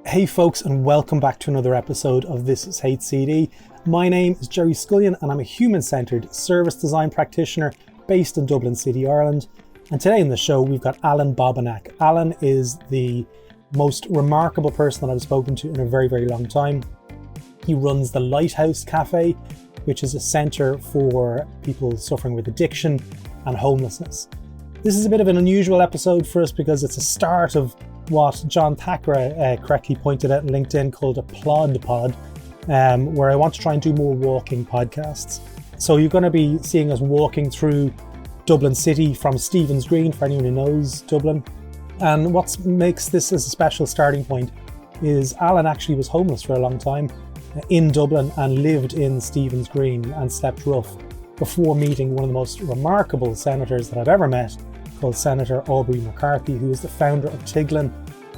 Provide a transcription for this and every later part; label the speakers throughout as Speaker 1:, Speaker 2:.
Speaker 1: Hey folks, and welcome back to another episode of This is HCD. My name is Gerry Scullion and I'm a human-centred service design practitioner based in Dublin City, Ireland. And today in the show we've got Allen Bobinac. Allen is the most remarkable person that I've spoken to in a very, very long time. He runs the Lighthouse Café, which is a centre for people suffering with addiction and homelessness. This is a bit of an unusual episode for us because it's a start of what John Thackara correctly pointed out on LinkedIn called a plod pod, where I want to try and do more walking podcasts. So you're going to be seeing us walking through Dublin City from Stephen's Green, for anyone who knows Dublin. And what makes this as a special starting point is Allen actually was homeless for a long time in Dublin and lived in Stephen's Green and slept rough before meeting one of the most remarkable senators that I've ever met, called Senator Aubrey McCarthy, who is the founder of Tiglin,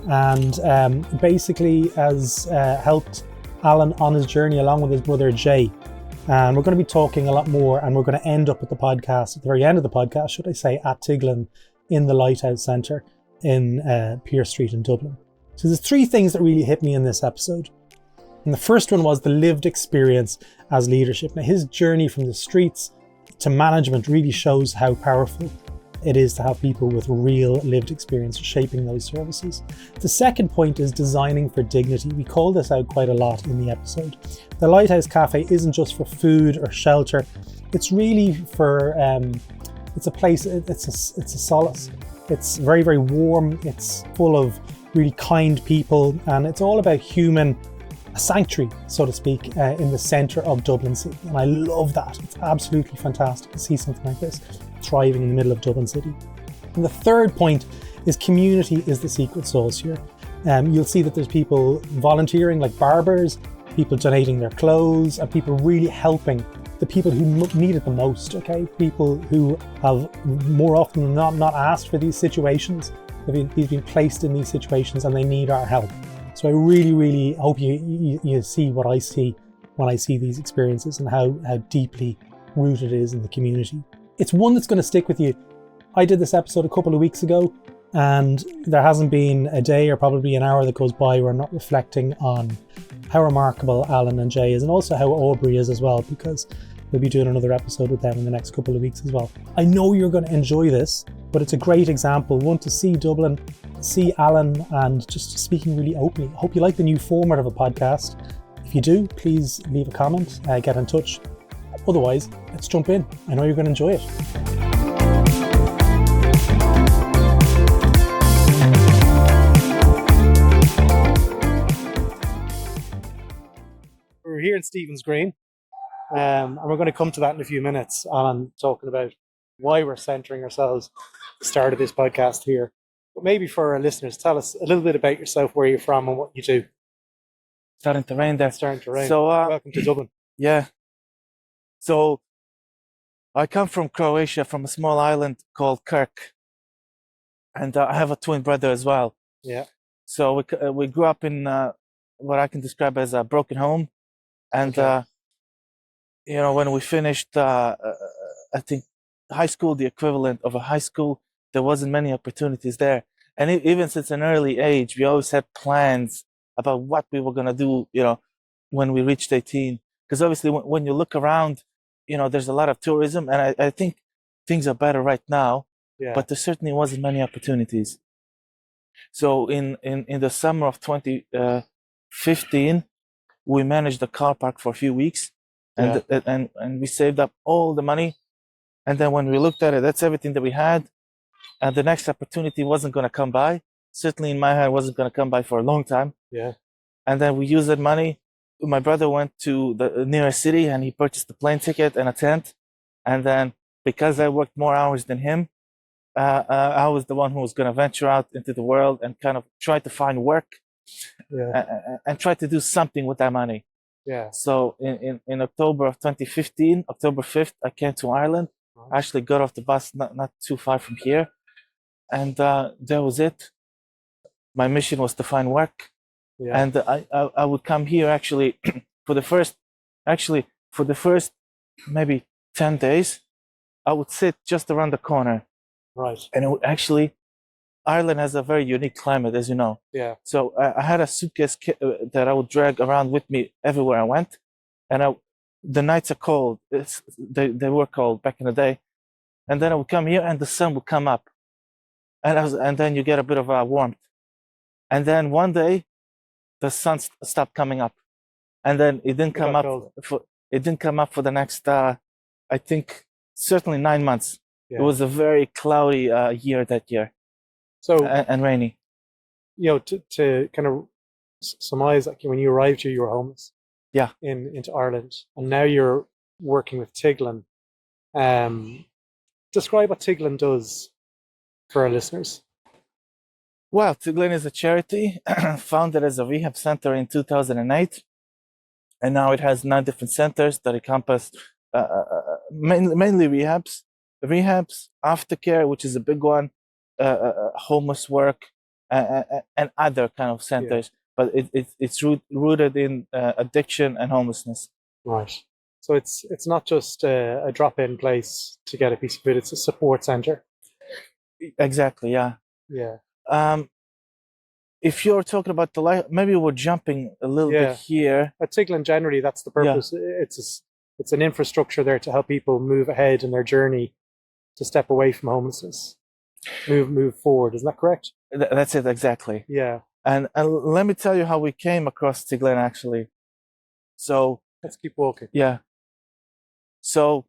Speaker 1: and basically has helped Allen on his journey along with his brother Jay. And we're going to be talking a lot more, and we're going to end up at the podcast, at the very end of the podcast, should I say, at Tiglin in the Lighthouse Centre in Pearse Street in Dublin. So there's three things that really hit me in this episode. And the first one was the lived experience as leadership. Now, his journey from the streets to management really shows how powerful it is to have people with real lived experience shaping those services. The second point is designing for dignity. We call this out quite a lot in the episode. The Lighthouse Cafe isn't just for food or shelter. It's really for, it's a place, it's a solace. It's very, very warm. It's full of really kind people, and it's all about a sanctuary, so to speak, in the centre of Dublin City. And I love that. It's absolutely fantastic to see something like this thriving in the middle of Dublin City. And the third point is community is the secret sauce here. You'll see that there's people volunteering, like barbers, people donating their clothes, and people really helping the people who need it the most, okay? People who have more often than not asked for these situations. They've been placed in these situations and they need our help. So I really, really hope you see what I see when I see these experiences and how deeply rooted it is in the community. It's one that's going to stick with you. I did this episode a couple of weeks ago, and there hasn't been a day or probably an hour that goes by where I'm not reflecting on how remarkable Allen and Jay is, and also how Aubrey is as well, because we'll be doing another episode with them in the next couple of weeks as well. I know you're going to enjoy this, but it's a great example, one, to see Dublin, see Allen, and just speaking really openly. I hope you like the new format of a podcast. If you do, please leave a comment, get in touch. Otherwise, let's jump in. I know you're going to enjoy it. We're here in Stephen's Green, and we're going to come to that in a few minutes. Alan talking about why we're centering ourselves at the start of this podcast here. But maybe for our listeners, tell us a little bit about yourself, where you're from and what you do.
Speaker 2: Starting to rain there.
Speaker 1: Starting to rain.
Speaker 2: So,
Speaker 1: welcome to Dublin.
Speaker 2: Yeah. So, I come from Croatia, from a small island called Kirk. And I have a twin brother as well.
Speaker 1: Yeah.
Speaker 2: So, we grew up in what I can describe as a broken home. And,
Speaker 1: Okay.
Speaker 2: When we finished, I think, high school, the equivalent of a high school, there wasn't many opportunities there. And even since an early age, we always had plans about what we were going to do, when we reached 18. Because obviously when you look around, there's a lot of tourism, and I think things are better right now,
Speaker 1: Yeah.
Speaker 2: but there certainly wasn't many opportunities. So in the summer of 2015, we managed a car park for a few weeks, and we saved up all the money. And then when we looked at it, that's everything that we had. And the next opportunity wasn't going to come by. Certainly in my head, wasn't going to come by for a long time.
Speaker 1: Yeah.
Speaker 2: And then we used that money. My brother went to the nearest city and he purchased a plane ticket and a tent. And then because I worked more hours than him, I was the one who was going to venture out into the world and kind of try to find work, and try to do something with that money.
Speaker 1: Yeah.
Speaker 2: So in October of 2015, October 5th, I came to Ireland. I actually got off the bus not too far from here. And that was it. My mission was to find work. Yeah. And I would come here actually for the first maybe 10 days, I would sit just around the corner.
Speaker 1: Right.
Speaker 2: And it would actually Ireland has a very unique climate, as you know.
Speaker 1: Yeah.
Speaker 2: So I had a suitcase that I would drag around with me everywhere I went, and the nights are cold. They were cold back in the day, and then I would come here, and the sun would come up, and then you get a bit of warmth, and then one day the sun stopped coming up, and then it didn't come up for the next I think certainly 9 months.
Speaker 1: Yeah.
Speaker 2: It was a very cloudy year that year.
Speaker 1: So
Speaker 2: and rainy.
Speaker 1: To kind of surmise, like when you arrived here, you were homeless.
Speaker 2: Yeah.
Speaker 1: Into Ireland, and now you're working with Tiglin. Describe what Tiglin does for our listeners.
Speaker 2: Well, Tiglin is a charity founded as a rehab center in 2008, and now it has 9 different centers that encompass mainly rehabs, aftercare, which is a big one, homeless work, and other kind of centers. Yeah. But it's rooted in addiction and homelessness.
Speaker 1: Right. So it's not just a drop-in place to get a piece of food; it's a support center.
Speaker 2: Exactly. Yeah.
Speaker 1: Yeah.
Speaker 2: If you're talking about the life, maybe we're jumping a little bit here.
Speaker 1: At Tiglin, generally, that's the purpose. Yeah. It's an infrastructure there to help people move ahead in their journey to step away from homelessness, move forward. Isn't that correct?
Speaker 2: That's it, exactly.
Speaker 1: Yeah.
Speaker 2: And let me tell you how we came across Tiglin, actually. So
Speaker 1: let's keep walking.
Speaker 2: Yeah. So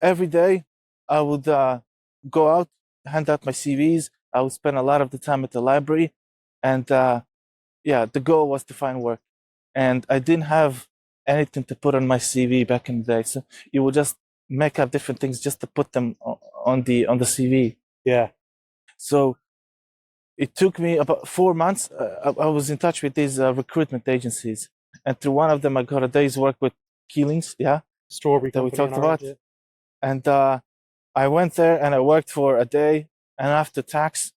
Speaker 2: every day I would go out, hand out my CVs. I would spend a lot of the time at the library, and the goal was to find work. And I didn't have anything to put on my CV back in the day, so you would just make up different things just to put them on the CV.
Speaker 1: Yeah.
Speaker 2: So it took me about 4 months. I was in touch with these recruitment agencies, and through one of them, I got a day's work with Keelings,
Speaker 1: Strawberry
Speaker 2: that we talked about.
Speaker 1: Yeah.
Speaker 2: And I went there and I worked for a day, and after tax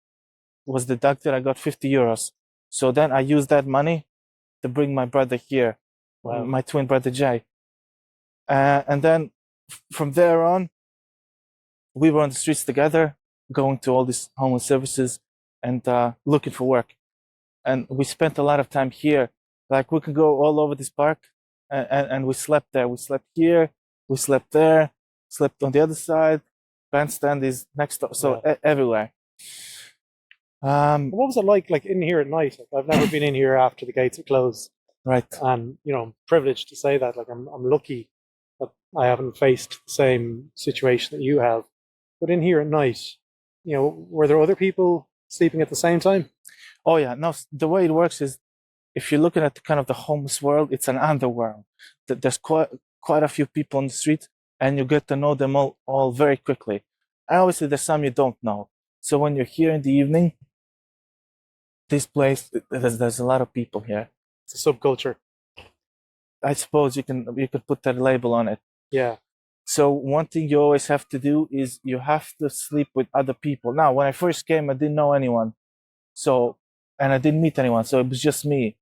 Speaker 2: was deducted, I got 50 euros. So then I used that money to bring my brother here, my twin brother Jay. And then from there on, we were on the streets together, going to all these homeless services and looking for work. And we spent a lot of time here. Like, we can go all over this park, and we slept there. We slept here, we slept there, slept on the other side. Bandstand is next door, so everywhere.
Speaker 1: What was it like in here at night? Like, I've never been in here after the gates are closed.
Speaker 2: Right.
Speaker 1: And I'm privileged to say that. Like, I'm lucky that I haven't faced the same situation that you have. But in here at night, were there other people sleeping at the same time?
Speaker 2: Oh yeah, no. The way it works is, if you're looking at the kind of the homeless world, it's an underworld. There's quite a few people on the street, and you get to know them all very quickly. And obviously, there's some you don't know. So when you're here in the evening, this place, there's a lot of people here.
Speaker 1: It's a subculture.
Speaker 2: I suppose you could put that label on it.
Speaker 1: Yeah.
Speaker 2: So one thing you always have to do is you have to sleep with other people. Now, when I first came, I didn't know anyone. And I didn't meet anyone, so it was just me.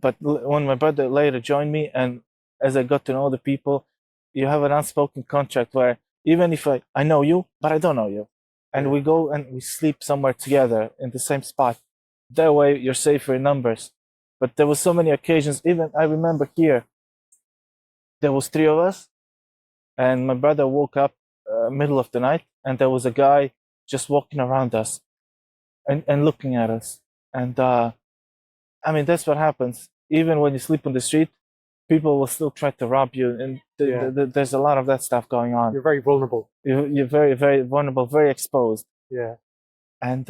Speaker 2: But when my brother later joined me, and as I got to know the people, you have an unspoken contract where even if I know you, but I don't know you, and we go and we sleep somewhere together in the same spot. That way you're safer in numbers. But there was so many occasions, even I remember here, there was 3 of us, and my brother woke up middle of the night, and there was a guy just walking around us and looking at us. And I mean, that's what happens. Even when you sleep on the street, people will still try to rob you, and there's a lot of that stuff going on.
Speaker 1: You're very vulnerable.
Speaker 2: You're very, very vulnerable, very exposed.
Speaker 1: Yeah.
Speaker 2: And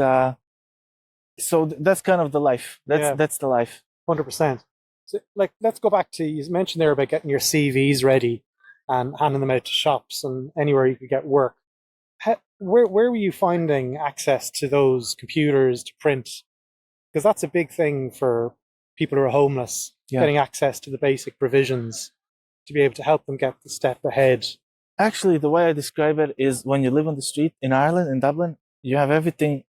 Speaker 2: so that's kind of the life. That's the life.
Speaker 1: 100%. So, let's go back to, you mentioned there about getting your CVs ready and handing them out to shops and anywhere you could get work. Where were you finding access to those computers to print? Because that's a big thing for people who are homeless, getting access to the basic provisions to be able to help them get the step ahead.
Speaker 2: Actually, the way I describe it is, when you live on the street in Ireland, in Dublin, you have everything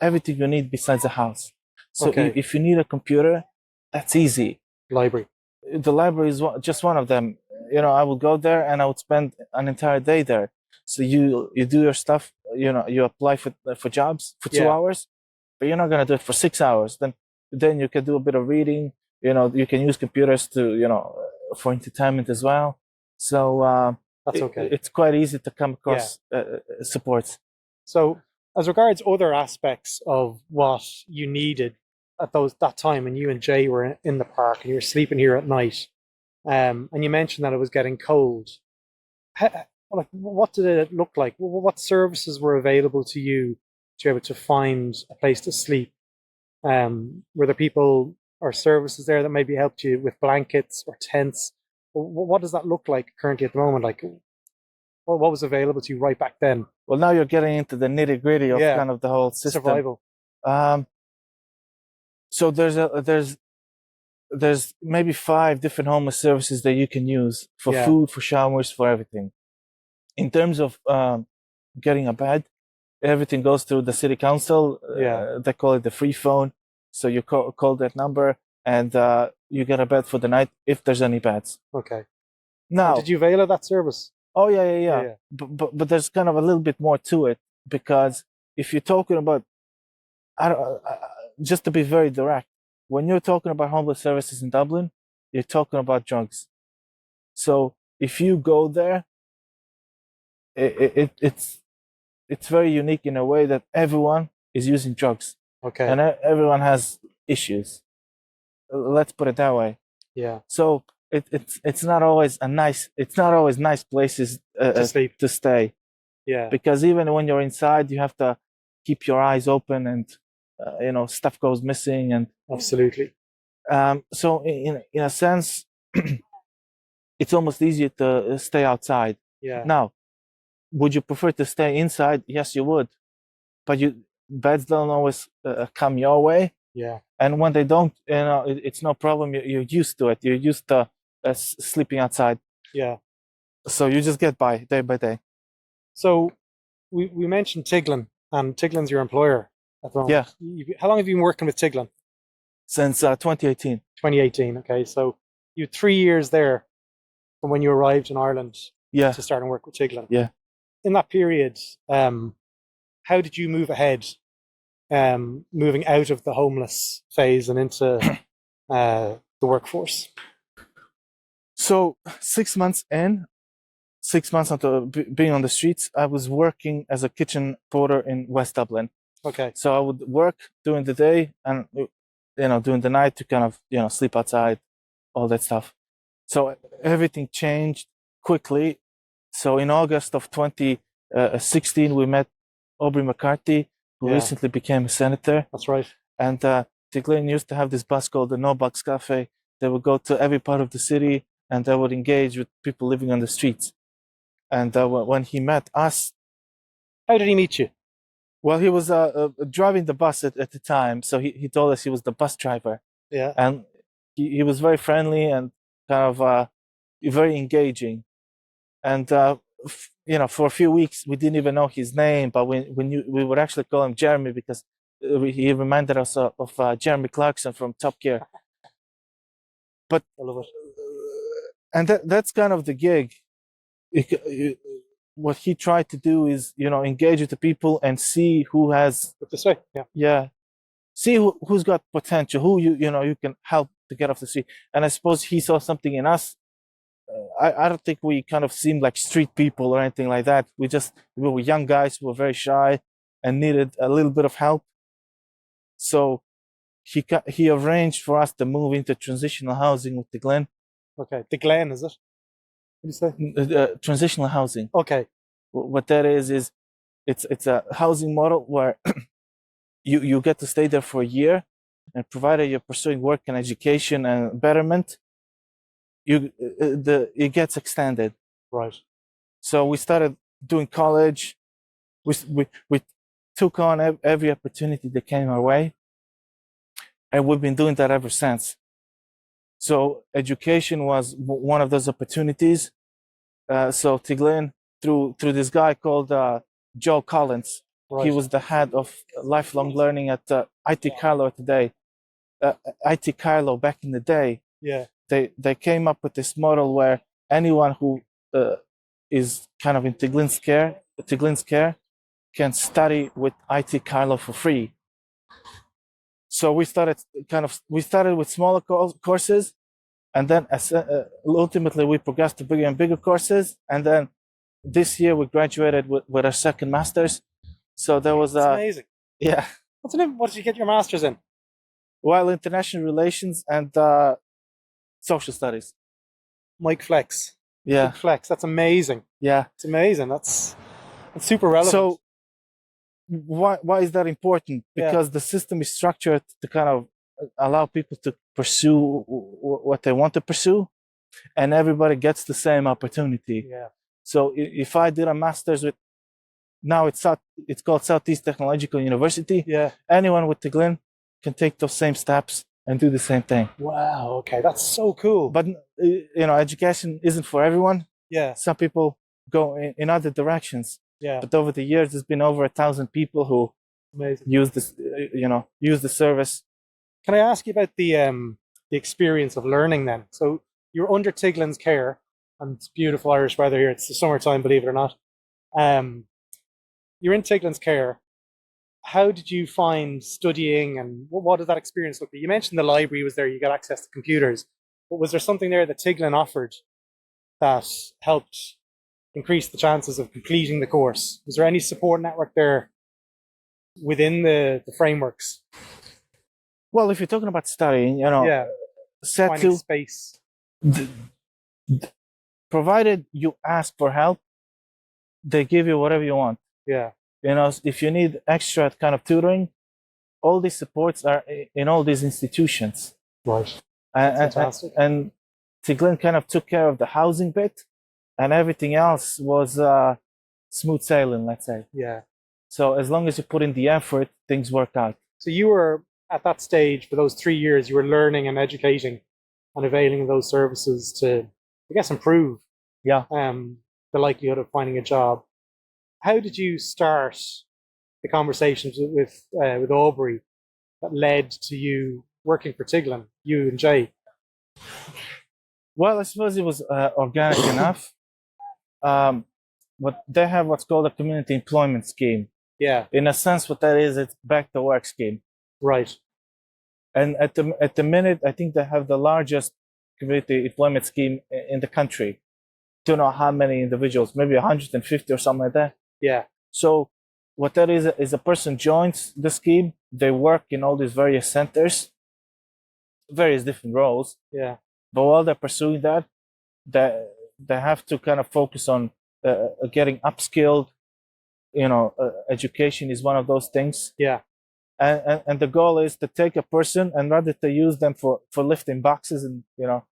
Speaker 2: you need besides a house. So if you need a computer, that's easy.
Speaker 1: Library.
Speaker 2: The library is just one of them. I would go there and I would spend an entire day there. So you do your stuff, you apply for jobs for 2 hours, but you're not gonna do it for 6 hours. Then you can do a bit of reading. You can use computers to for entertainment as well. So
Speaker 1: That's okay.
Speaker 2: It's quite easy to come across supports.
Speaker 1: So, as regards other aspects of what you needed at that time, when you and Jay were in the park and you were sleeping here at night, and you mentioned that it was getting cold. What did it look like? What services were available to you to be able to find a place to sleep? Were there people or services there that maybe helped you with blankets or tents? What does that look like currently at the moment? Like, what was available to you right back then?
Speaker 2: Well, now you're getting into the nitty gritty of kind of the whole system.
Speaker 1: Survival.
Speaker 2: So there's maybe 5 different homeless services that you can use for food, for showers, for everything. In terms of getting a bed, everything goes through the city council. They call it the free phone. So you call that number and you get a bed for the night if there's any beds.
Speaker 1: Okay.
Speaker 2: Now,
Speaker 1: did you avail of that service?
Speaker 2: Oh yeah. But there's kind of a little bit more to it, because if you're talking about, just to be very direct, when you're talking about homeless services in Dublin, you're talking about drugs. So if you go there, it's very unique in a way that everyone is using drugs.
Speaker 1: Okay.
Speaker 2: And everyone has issues. Let's put it that way.
Speaker 1: Yeah.
Speaker 2: So it's not always nice places to stay.
Speaker 1: Yeah.
Speaker 2: Because even when you're inside, you have to keep your eyes open, and stuff goes missing. And
Speaker 1: absolutely.
Speaker 2: So in a sense, it's almost easier to stay outside.
Speaker 1: Yeah.
Speaker 2: Now, would you prefer to stay inside? Yes, you would, but beds don't always come your way.
Speaker 1: Yeah.
Speaker 2: And when they don't, it's no problem. You're used to it. You're used to sleeping outside.
Speaker 1: Yeah.
Speaker 2: So you just get by day by day.
Speaker 1: So we mentioned Tiglin, and Tiglin's your employer at the moment.
Speaker 2: Yeah.
Speaker 1: How long have you been working with Tiglin?
Speaker 2: Since 2018.
Speaker 1: 2018. Okay. So you had 3 years there from when you arrived in Ireland to start and work with Tiglin.
Speaker 2: Yeah.
Speaker 1: In that period, how did you move ahead, moving out of the homeless phase and into the workforce?
Speaker 2: So 6 months after being on the streets, I was working as a kitchen porter in West Dublin.
Speaker 1: Okay.
Speaker 2: So I would work during the day and during the night to kind of sleep outside, all that stuff. So everything changed quickly. So in August of 2016, we met Aubrey McCarthy, who recently became a senator.
Speaker 1: That's right.
Speaker 2: And Tiglin used to have this bus called the Lighthouse Café. They would go to every part of the city and they would engage with people living on the streets. And when he met us...
Speaker 1: How did he meet you?
Speaker 2: Well, he was driving the bus at the time. So he told us he was the bus driver.
Speaker 1: Yeah.
Speaker 2: And he was very friendly and kind of very engaging. And, for a few weeks, we didn't even know his name, but we would actually call him Jeremy because he reminded us of Jeremy Clarkson from Top Gear. But
Speaker 1: I love it.
Speaker 2: And that's kind of the gig. What he tried to do is, engage with the people and see who has...
Speaker 1: This way,
Speaker 2: yeah. See who's got potential, who you can help to get off the street. And I suppose he saw something in us. I don't think we kind of seemed like street people or anything like that. We were young guys who were very shy and needed a little bit of help. So he arranged for us to move into transitional housing with the Glen.
Speaker 1: Okay, the Glen, is it? What do you say?
Speaker 2: Transitional housing.
Speaker 1: Okay.
Speaker 2: What that is it's a housing model where you get to stay there for a year, and provided you're pursuing work and education and betterment, it gets extended.
Speaker 1: Right.
Speaker 2: So we started doing college. We took on every opportunity that came our way, and we've been doing that ever since. So education was one of those opportunities. So Tiglin, through this guy called Joe Collins, right. He was the head of lifelong learning at IT Carlo today. IT Carlo back in the day.
Speaker 1: Yeah.
Speaker 2: They came up with this model where anyone who is kind of in Tiglin's care can study with IT Carlo for free. So we started with smaller courses, and then ultimately we progressed to bigger and bigger courses. And then this year we graduated with our second master's. So there was
Speaker 1: That's amazing.
Speaker 2: Yeah.
Speaker 1: What did you get your master's in?
Speaker 2: Well, international relations and social studies.
Speaker 1: Mike Flex.
Speaker 2: Yeah.
Speaker 1: Big Flex. That's amazing.
Speaker 2: Yeah.
Speaker 1: It's amazing. That's super relevant.
Speaker 2: So why is that important? Because the system is structured to kind of allow people to pursue what they want to pursue, and everybody gets the same opportunity.
Speaker 1: Yeah.
Speaker 2: So if I did a master's with, now it's called Southeast Technological University.
Speaker 1: Yeah.
Speaker 2: Anyone with Tiglin can take those same steps and do the same thing.
Speaker 1: Wow. Okay, that's so cool.
Speaker 2: But education isn't for everyone.
Speaker 1: Yeah.
Speaker 2: Some people go in other directions.
Speaker 1: Yeah.
Speaker 2: But over the years, there's been over 1,000 people who use this, use the service.
Speaker 1: Can I ask you about the experience of learning then? So you're under Tiglin's care, and it's beautiful Irish weather here. It's the summertime, believe it or not. You're in Tiglin's care. How did you find studying, and what did that experience look like? You mentioned the library was there, you got access to computers, but was there something there that Tiglin offered that helped increase the chances of completing the course? Was there any support network there within the frameworks?
Speaker 2: Well, if you're talking about studying,
Speaker 1: finding space.
Speaker 2: Provided you ask for help, they give you whatever you want.
Speaker 1: Yeah.
Speaker 2: If you need extra kind of tutoring, all these supports are in all these institutions.
Speaker 1: Right.
Speaker 2: Fantastic. And Tiglin kind of took care of the housing bit, and everything else was smooth sailing, let's say.
Speaker 1: Yeah.
Speaker 2: So as long as you put in the effort, things work out. So
Speaker 1: you were at that stage for those 3 years, you were learning and educating and availing of those services to, I guess, improve the likelihood of finding a job. How did you start the conversations with Aubrey that led to you working for Tiglin, you and Jay?
Speaker 2: Well, I suppose it was organic enough. But they have what's called a community employment scheme.
Speaker 1: Yeah.
Speaker 2: In a sense, what that is, it's back to work scheme.
Speaker 1: Right.
Speaker 2: And at the minute, I think they have the largest community employment scheme in the country. Don't know how many individuals, maybe 150 or something like that.
Speaker 1: Yeah.
Speaker 2: So what that is a person joins the scheme. They work in all these various centers, various different roles.
Speaker 1: Yeah.
Speaker 2: But while they're pursuing that, they have to kind of focus on getting upskilled. Education is one of those things.
Speaker 1: Yeah.
Speaker 2: And the goal is to take a person, and rather to use them for lifting boxes and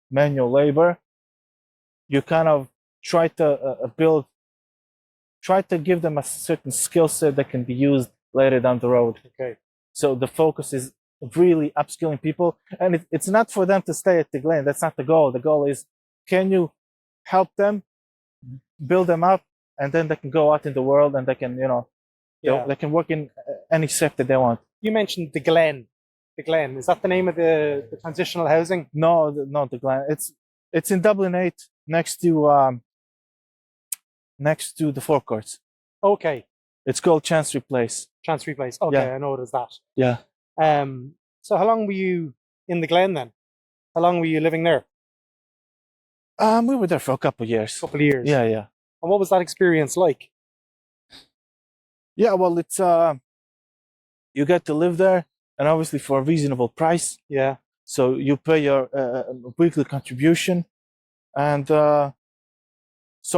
Speaker 2: manual labor, you kind of try to give them a certain skill set that can be used later down the road.
Speaker 1: Okay.
Speaker 2: So the focus is really upskilling people, and it's not for them to stay at Tiglin. That's not the goal. The goal is, can you help them, build them up, and then they can go out in the world and they can they can work in any sector they want.
Speaker 1: You mentioned the Glen. The Glen, is that the name of the transitional housing?
Speaker 2: No, not the Glen. It's in Dublin 8, next to the forecourts.
Speaker 1: Okay.
Speaker 2: It's called Chancery Place.
Speaker 1: Chancery Place. Okay, yeah. I know it as that.
Speaker 2: Yeah.
Speaker 1: So how long were you in the Glen then? How long were you living there?
Speaker 2: We were there for a couple of years. Yeah, yeah.
Speaker 1: And what was that experience like?
Speaker 2: Yeah, well, it's you get to live there, and obviously for a reasonable price.
Speaker 1: Yeah.
Speaker 2: So you pay your weekly contribution, and so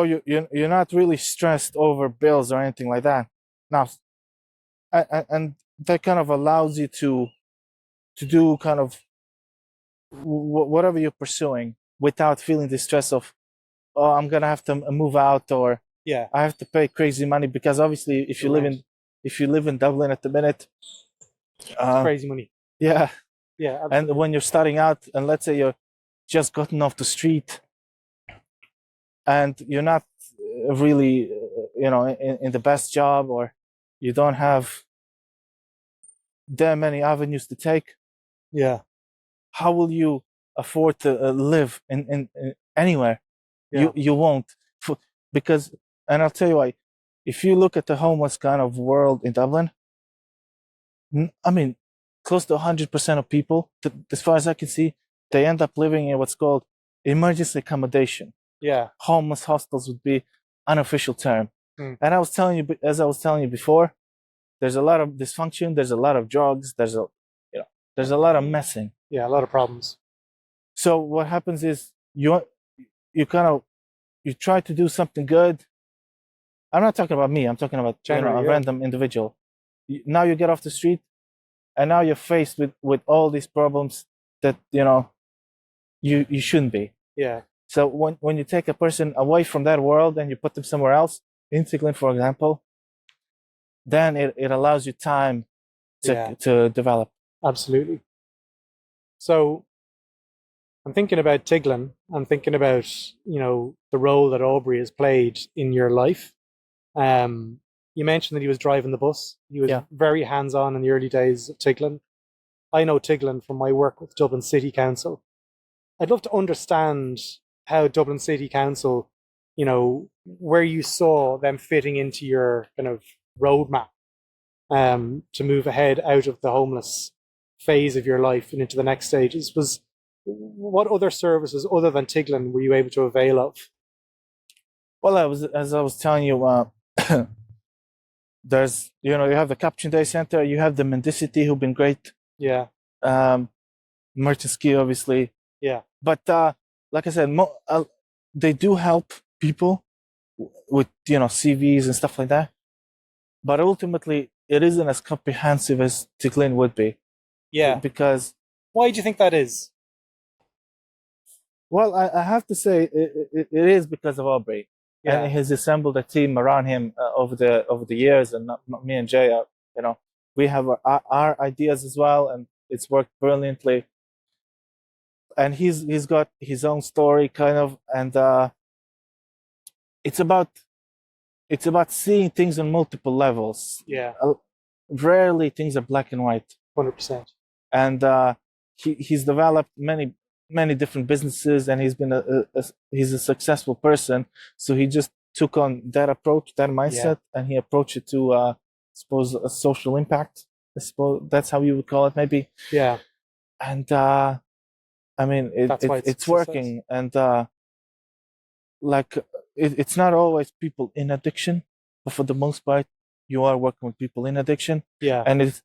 Speaker 2: you're not really stressed over bills or anything like that. Now, and that kind of allows you to do kind of whatever you're pursuing without feeling the stress of, oh, I'm gonna have to move out, or I have to pay crazy money, because obviously if you live in Dublin at the minute,
Speaker 1: it's crazy money.
Speaker 2: Yeah.
Speaker 1: Yeah. Absolutely.
Speaker 2: And when you're starting out, and let's say you're just gotten off the street, and you're not really, in the best job, or you don't have that many avenues to take.
Speaker 1: Yeah.
Speaker 2: How will you afford to live in anywhere? Yeah. You won't. because, and I'll tell you why. If you look at the homeless kind of world in Dublin, I mean, close to 100% of people, as far as I can see, they end up living in what's called emergency accommodation.
Speaker 1: Yeah.
Speaker 2: Homeless hostels would be unofficial term.
Speaker 1: Mm.
Speaker 2: And I was telling you, as I was telling you before, there's a lot of dysfunction. There's a lot of drugs. There's a lot of messing.
Speaker 1: Yeah, a lot of problems.
Speaker 2: So what happens is you try to do something good. I'm not talking about me. I'm talking about
Speaker 1: Generally,
Speaker 2: a random individual. Now you get off the street, and now you're faced with all these problems that you shouldn't be.
Speaker 1: Yeah.
Speaker 2: So when you take a person away from that world and you put them somewhere else, in Tiglin, for example, then it allows you time to develop.
Speaker 1: Absolutely. So I'm thinking about Tiglin. I'm thinking about, the role that Aubrey has played in your life. You mentioned that he was driving the bus. He was very hands-on in the early days of Tiglin. I know Tiglin from my work with Dublin City Council. I'd love to understand how Dublin City Council, where you saw them fitting into your kind of roadmap to move ahead out of the homeless phase of your life and into the next stages. What other services other than Tiglin were you able to avail of?
Speaker 2: Well, as I was telling you, there's you have the Caption Day Center, you have the Mendicity, who've been great.
Speaker 1: Yeah.
Speaker 2: Merchantski, obviously.
Speaker 1: Yeah.
Speaker 2: But like I said, they do help people with CVs and stuff like that. But ultimately, it isn't as comprehensive as Tiglin would be.
Speaker 1: Yeah.
Speaker 2: Because
Speaker 1: why do you think that is?
Speaker 2: Well, I have to say it is because of Aubrey. Yeah. And he's assembled a team around him over the years, and me and Jay, we have our ideas as well, and it's worked brilliantly. And he's got his own story, kind of, and it's about seeing things on multiple levels.
Speaker 1: Yeah.
Speaker 2: Rarely things are black and white.
Speaker 1: 100%.
Speaker 2: And he's developed many different businesses, and he's been he's a successful person. So he just took on that approach, that mindset, and he approached it to I suppose a social impact. I suppose that's how you would call it, maybe.
Speaker 1: Yeah.
Speaker 2: And I mean, it's working, and it's not always people in addiction, but for the most part, you are working with people in addiction.
Speaker 1: Yeah.
Speaker 2: And it's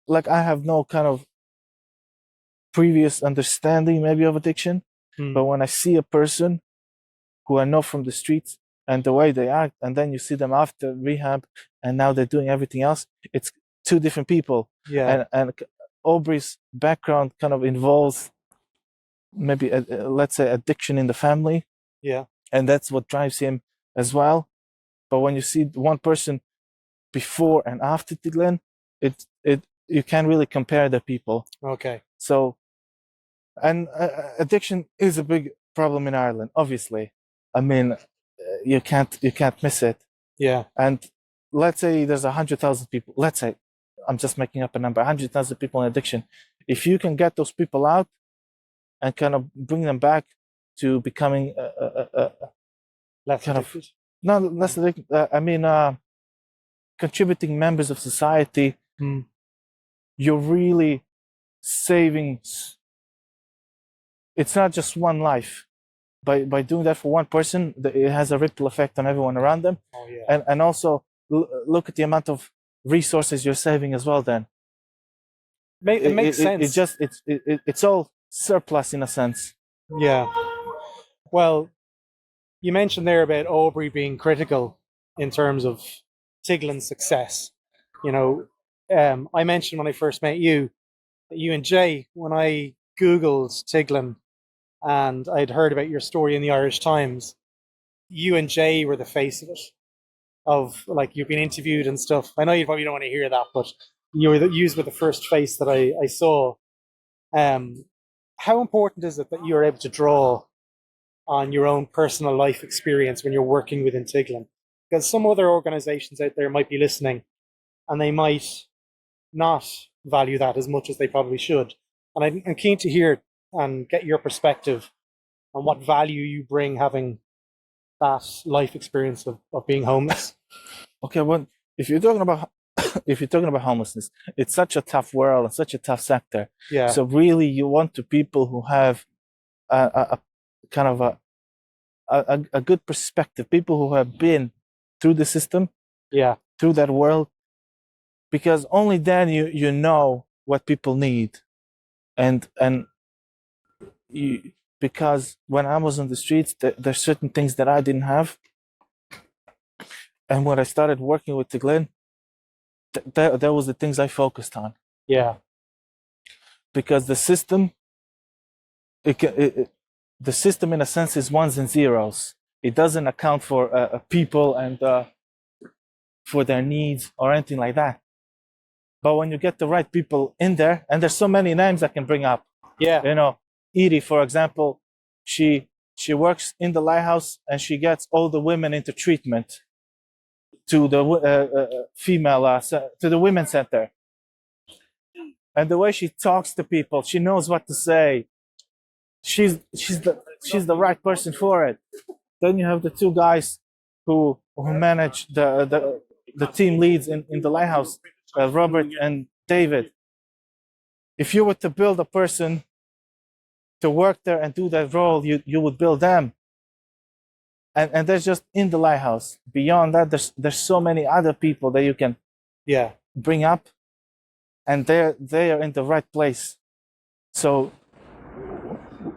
Speaker 2: like I have no kind of previous understanding maybe of addiction, but when I see a person who I know from the streets and the way they act, and then you see them after rehab and now they're doing everything else, it's two different people.
Speaker 1: Yeah.
Speaker 2: And Aubrey's background kind of involves maybe let's say addiction in the family.
Speaker 1: Yeah.
Speaker 2: And that's what drives him as well. But when you see one person before and after Tiglin, you can't really compare the people.
Speaker 1: Okay.
Speaker 2: So, and addiction is a big problem in Ireland, obviously. I mean, you can't miss it.
Speaker 1: Yeah.
Speaker 2: And let's say there's 100,000 people. Let's say, I'm just making up a number, 100,000 people in addiction. If you can get those people out and kind of bring them back to becoming
Speaker 1: less
Speaker 2: kind
Speaker 1: addicted.
Speaker 2: Not less addicted. I mean, contributing members of society. You're really saving. It's not just one life. By doing that for one person, it has a ripple effect on everyone around them.
Speaker 1: Oh, yeah.
Speaker 2: And also look at the amount of resources you're saving as well. Then
Speaker 1: it makes sense.
Speaker 2: It's all surplus in a sense.
Speaker 1: Yeah. Well, you mentioned there about Aubrey being critical in terms of Tiglin's success. I mentioned when I first met you, that you and Jay, when I Googled Tiglin and I'd heard about your story in the Irish Times, you and Jay were the face of it. Of like, you've been interviewed and stuff. I know you probably don't want to hear that, but you were the first face that I saw. How important is it that you are able to draw on your own personal life experience when you're working within Tiglin? Because some other organizations out there might be listening and they might not value that as much as they probably should. And I'm keen to hear and get your perspective on what value you bring having that life experience of being homeless?
Speaker 2: Okay, well, if you're talking about if you're talking about homelessness, it's such a tough world and such a tough sector.
Speaker 1: Yeah.
Speaker 2: So really, you want to people who have a kind of a good perspective, people who have been through the system,
Speaker 1: Yeah.
Speaker 2: through that world, because only then you know what people need, and you, because when I was on the streets, there's certain things that I didn't have, and when I started working with Tiglin, that was the things I focused on.
Speaker 1: Yeah.
Speaker 2: Because the system, the system in a sense is ones and zeros. It doesn't account for people and for their needs or anything like that. But when you get the right people in there, and there's so many names I can bring up.
Speaker 1: Yeah.
Speaker 2: You know, Edie, for example, she works in the Lighthouse and she gets all the women into treatment to the female to the women's center. And the way she talks to people, she knows what to say. She's the right person for it. Then you have the two guys who manage the team leads in the Lighthouse, Robert and David. If you were to build a person to work there and do that role, you would build them. And there's just in the Lighthouse. Beyond that, there's so many other people that you can bring up, and they are in the right place. So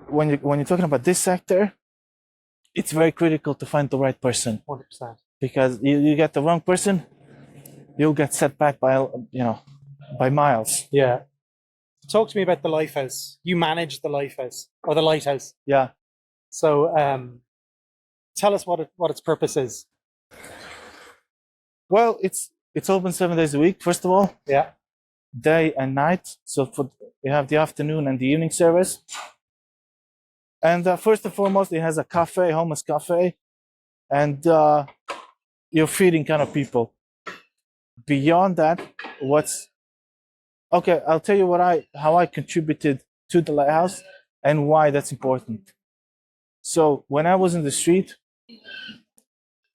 Speaker 2: when you're talking about this sector, it's very critical to find the right person.
Speaker 1: 100%.
Speaker 2: Because you get the wrong person, you'll get set back by by miles.
Speaker 1: Yeah. Talk to me about the Lighthouse. You manage the Lighthouse or the Lighthouse.
Speaker 2: Yeah.
Speaker 1: So tell us what its purpose is.
Speaker 2: Well, it's open 7 days a week, first of all.
Speaker 1: Yeah.
Speaker 2: Day and night. So you have the afternoon and the evening service. And first and foremost, it has a cafe, homeless cafe, and you're feeding kind of people. Beyond that, I'll tell you how I contributed to the Lighthouse and why that's important. So when I was in the street,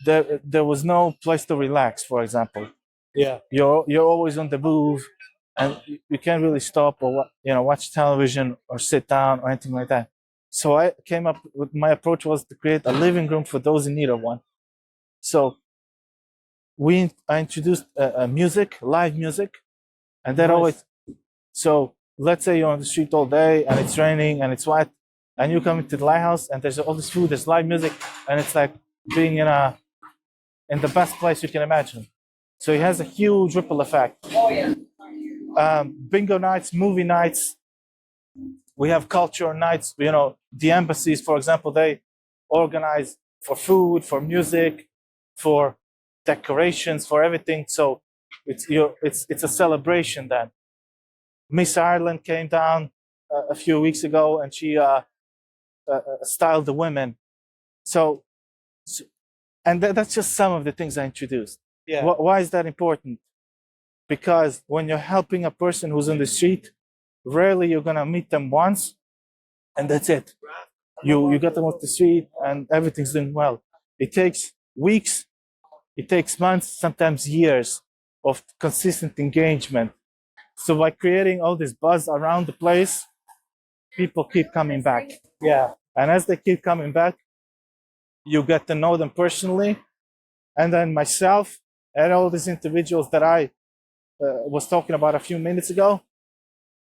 Speaker 2: there was no place to relax, for example.
Speaker 1: Yeah.
Speaker 2: You're always on the move, and you can't really stop or watch television or sit down or anything like that. So I came up with my approach was to create a living room for those in need of one. So I introduced live music, and that always. So let's say you're on the street all day and it's raining and it's wet, and you come into the Lighthouse and there's all this food, there's live music, and it's like being in the best place you can imagine. So it has a huge ripple effect. Oh yeah. Bingo nights, movie nights. We have culture nights. The embassies, for example, they organize for food, for music, for decorations, for everything. So it's a celebration then. Miss Ireland came down a few weeks ago, and she styled the women. So and that's just some of the things I introduced.
Speaker 1: Yeah.
Speaker 2: Why is that important? Because when you're helping a person who's on the street, rarely you're gonna meet them once, and that's it. You get them off the street, and everything's doing well. It takes weeks, it takes months, sometimes years of consistent engagement. So by creating all this buzz around the place, people keep coming back.
Speaker 1: Yeah.
Speaker 2: And as they keep coming back, you get to know them personally. And then myself and all these individuals that I was talking about a few minutes ago,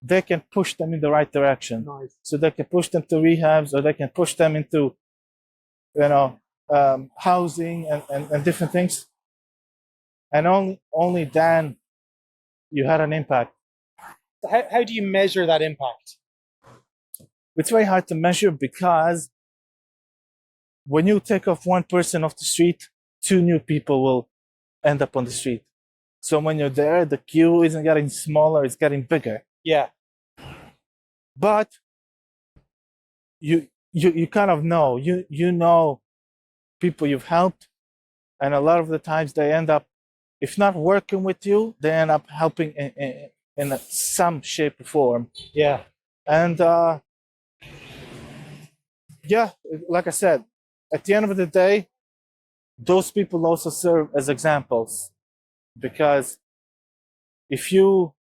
Speaker 2: they can push them in the right direction.
Speaker 1: Nice. So
Speaker 2: they can push them to rehabs, or they can push them into, housing and different things. And only then you had an impact.
Speaker 1: How do you measure that impact?
Speaker 2: It's very hard to measure, because when you take off one person off the street, 2 new people will end up on the street. So when you're there, the queue isn't getting smaller, it's getting bigger.
Speaker 1: Yeah.
Speaker 2: But you kind of know, you know people you've helped, and a lot of the times they end up, if not working with you, they end up helping in some shape or form.
Speaker 1: Yeah.
Speaker 2: And like I said, at the end of the day, those people also serve as examples, because if you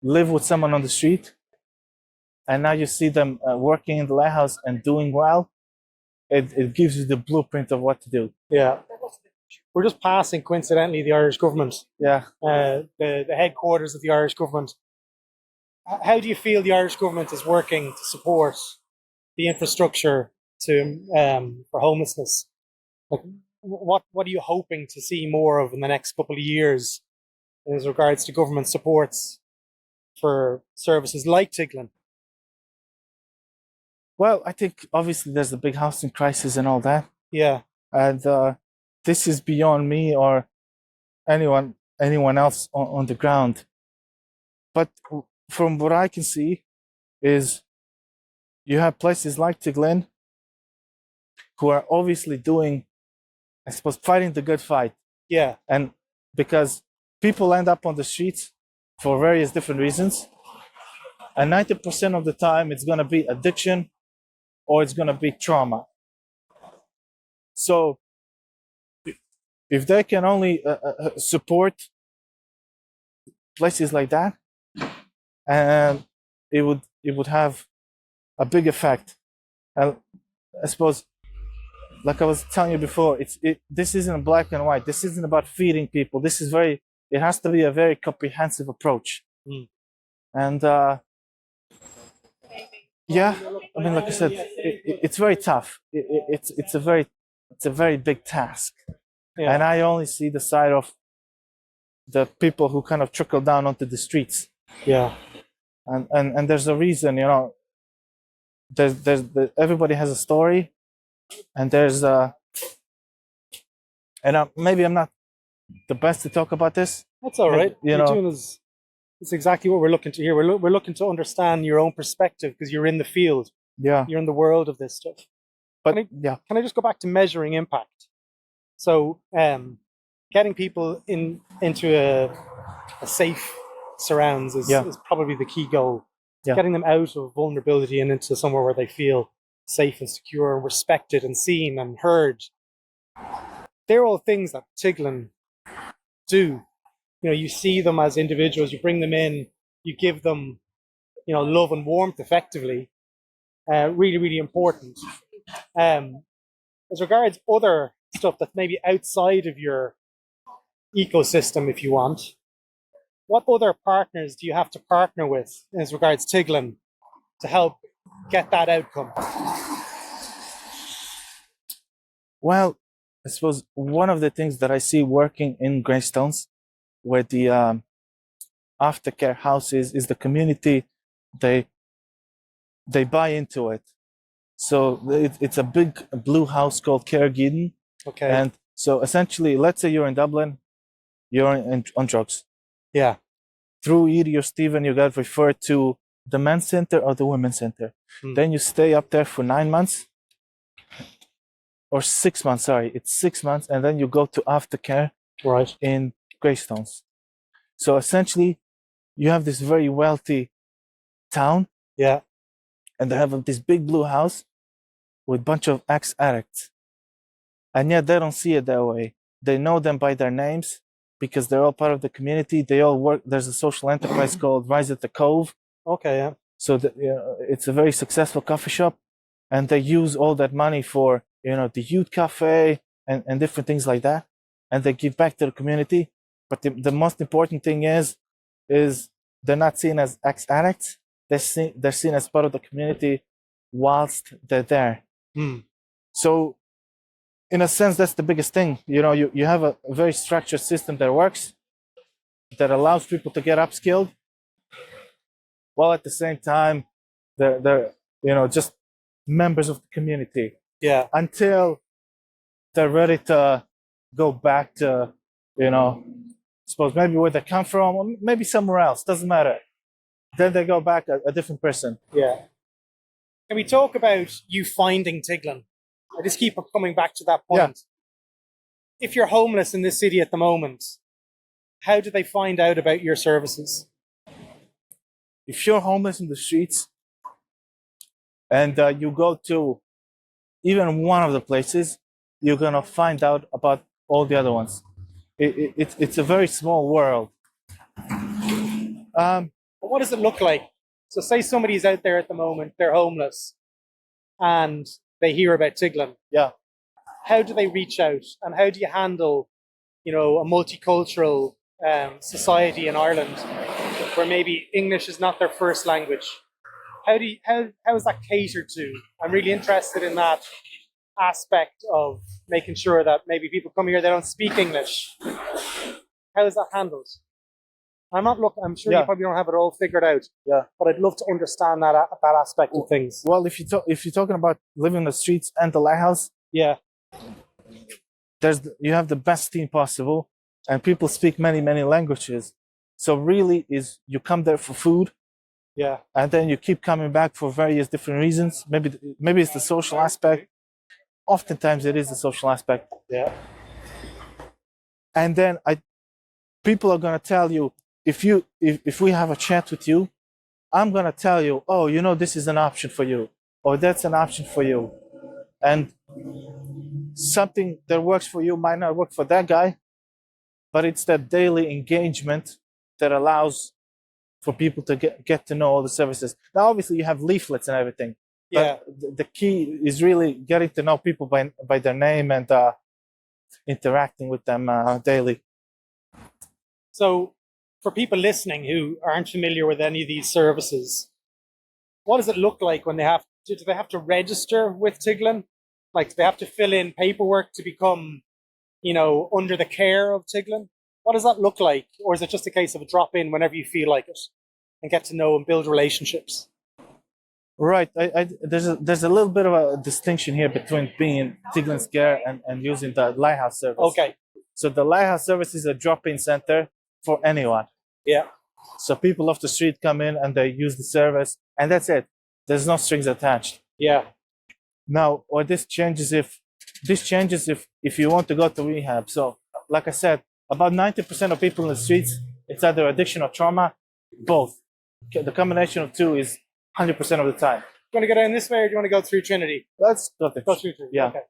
Speaker 2: live with someone on the street and now you see them working in the lighthouse and doing well, it gives you the blueprint of what to do.
Speaker 1: Yeah. We're just passing, coincidentally, the Irish government.
Speaker 2: Yeah.
Speaker 1: The headquarters of the Irish government. How do you feel the Irish government is working to support the infrastructure for homelessness? Like, what are you hoping to see more of in the next couple of years as regards to government supports for services like Tiglin?
Speaker 2: Well, I think obviously there's the big housing crisis and all that.
Speaker 1: Yeah.
Speaker 2: And this is beyond me or anyone else on the ground. But from what I can see is you have places like Tiglin who are obviously doing, I suppose, fighting the good fight.
Speaker 1: Yeah.
Speaker 2: And because people end up on the streets for various different reasons, and 90% of the time it's going to be addiction or it's going to be trauma. So if they can only support places like that, it would have a big effect. I suppose, like I was telling you before, this isn't black and white. This isn't about feeding people. It has to be a very comprehensive approach. And yeah, I mean, like I said, it's very tough. It's a very big task. Yeah. And I only see the side of the people who kind of trickle down onto the streets.
Speaker 1: Yeah.
Speaker 2: And there's a reason, you know. Everybody has a story, and maybe I'm not the best to talk about this.
Speaker 1: That's all right. It's exactly what we're looking to hear. We're looking to understand your own perspective because you're in the field.
Speaker 2: Yeah.
Speaker 1: You're in the world of this stuff.
Speaker 2: But
Speaker 1: can I just go back to measuring impact? So getting people into a safe surrounds is probably the key goal. Yeah. Getting them out of vulnerability and into somewhere where they feel safe and secure and respected and seen and heard. They're all things that Tiglin do. You know, you see them as individuals, you bring them in, you give them, you know, love and warmth effectively. Really, really important. As regards other stuff that's maybe outside of your ecosystem, if you want, what other partners do you have to partner with as regards Tiglin to help get that outcome?
Speaker 2: Well, I suppose one of the things that I see working in Greystones, where the aftercare houses is the community, they buy into it. So it's a big blue house called Caregiden.
Speaker 1: Okay.
Speaker 2: And so essentially, let's say you're in Dublin, you're on drugs.
Speaker 1: Yeah.
Speaker 2: Through either or Stephen, you got referred to the men's center or the women's center. Then you stay up there for 9 months. Or 6 months, sorry. It's 6 months. And then you go to aftercare in Greystones. So essentially, you have this very wealthy town.
Speaker 1: Yeah.
Speaker 2: And they have this big blue house with a bunch of ex-addicts. And yet they don't see it that way. They know them by their names because they're all part of the community. They all work. There's a social enterprise called Rise at the Cove.
Speaker 1: Okay, yeah.
Speaker 2: So it's a very successful coffee shop. And they use all that money for, you know, the youth cafe and different things like that. And they give back to the community. But the most important thing is they're not seen as ex-addicts. They're seen as part of the community whilst they're there. So in a sense, that's the biggest thing. You know, you have a very structured system that works, that allows people to get upskilled, while at the same time, they're you know, just members of the community.
Speaker 1: Yeah.
Speaker 2: Until they're ready to go back to, you know, suppose maybe where they come from, or maybe somewhere else, doesn't matter. Then they go back a different person.
Speaker 1: Yeah. Can we talk about you finding Tiglin? I just keep coming back to that point. Yeah. If you're homeless in this city at the moment, how do they find out about your services?
Speaker 2: If you're homeless in the streets and you go to even one of the places, you're gonna find out about all the other ones. It's a very small world.
Speaker 1: But what does it look like? So say somebody's out there at the moment, they're homeless, and they hear about Tiglin.
Speaker 2: Yeah.
Speaker 1: How do they reach out, and how do you handle, a multicultural society in Ireland where maybe English is not their first language? How is that catered to? I'm really interested in that aspect of making sure that maybe people come here, they don't speak English. How is that handled? I'm sure you probably don't have it all figured out.
Speaker 2: Yeah.
Speaker 1: But I'd love to understand that aspect of things.
Speaker 2: Well, if you're talking about living in the streets and the lighthouse,
Speaker 1: yeah,
Speaker 2: you have the best team possible, and people speak many languages. So really, is you come there for food,
Speaker 1: yeah,
Speaker 2: and then you keep coming back for various different reasons. Maybe it's the social aspect. Oftentimes, it is the social aspect.
Speaker 1: Yeah.
Speaker 2: And then people are gonna tell you, if we have a chat with you, I'm gonna tell you, oh, this is an option for you, or that's an option for you, and something that works for you might not work for that guy, but it's that daily engagement that allows for people to get to know all the services. Now, obviously, you have leaflets and everything.
Speaker 1: Yeah.
Speaker 2: But the key is really getting to know people by their name and interacting with them daily.
Speaker 1: So, for people listening who aren't familiar with any of these services, what does it look like when do they have to register with Tiglin? Like, do they have to fill in paperwork to become, under the care of Tiglin? What does that look like? Or is it just a case of a drop in whenever you feel like it and get to know and build relationships?
Speaker 2: Right. There's a little bit of a distinction here between being in Tiglin's care and using the Lighthouse service.
Speaker 1: Okay.
Speaker 2: So the Lighthouse service is a drop-in center for anyone.
Speaker 1: Yeah.
Speaker 2: So people off the street come in and they use the service, and that's it. There's no strings attached.
Speaker 1: Yeah.
Speaker 2: Now, this changes if you want to go to rehab. So, like I said, about 90% of people in the streets, it's either addiction or trauma, both. The combination of two is 100% of the time.
Speaker 1: You want to go down this way, or do you want to go through Trinity?
Speaker 2: Let's go through
Speaker 1: Trinity.
Speaker 2: Yeah.
Speaker 1: Okay.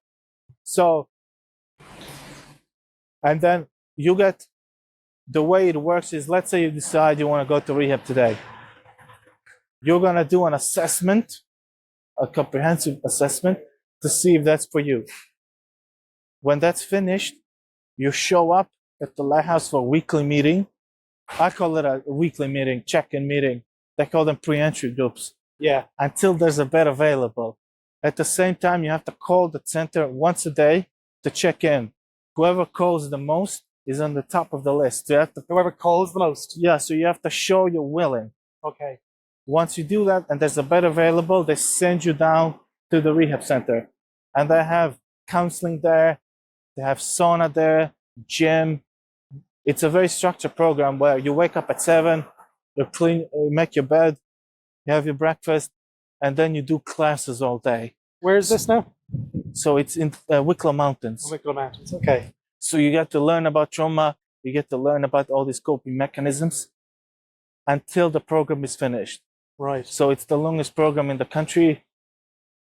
Speaker 2: So, and then you get, the way it works is, let's say you decide you want to go to rehab today. You're going to do an assessment, a comprehensive assessment, to see if that's for you. When that's finished, you show up at the Lighthouse for a weekly meeting. I call it a weekly meeting, check-in meeting. They call them pre-entry groups.
Speaker 1: Yeah.
Speaker 2: Until there's a bed available. At the same time, you have to call the center once a day to check in. Whoever calls the most is on the top of the list. So
Speaker 1: whoever calls the most?
Speaker 2: Yeah, so you have to show you're willing.
Speaker 1: Okay.
Speaker 2: Once you do that and there's a bed available, they send you down to the rehab center. And they have counseling there, they have sauna there, gym. It's a very structured program where you wake up at 7, you clean, you make your bed, you have your breakfast, and then you do classes all day.
Speaker 1: Where is this now?
Speaker 2: So it's in Wicklow Mountains.
Speaker 1: Wicklow Mountains, okay.
Speaker 2: So you get to learn about trauma, you get to learn about all these coping mechanisms until the program is finished.
Speaker 1: Right.
Speaker 2: So it's the longest program in the country,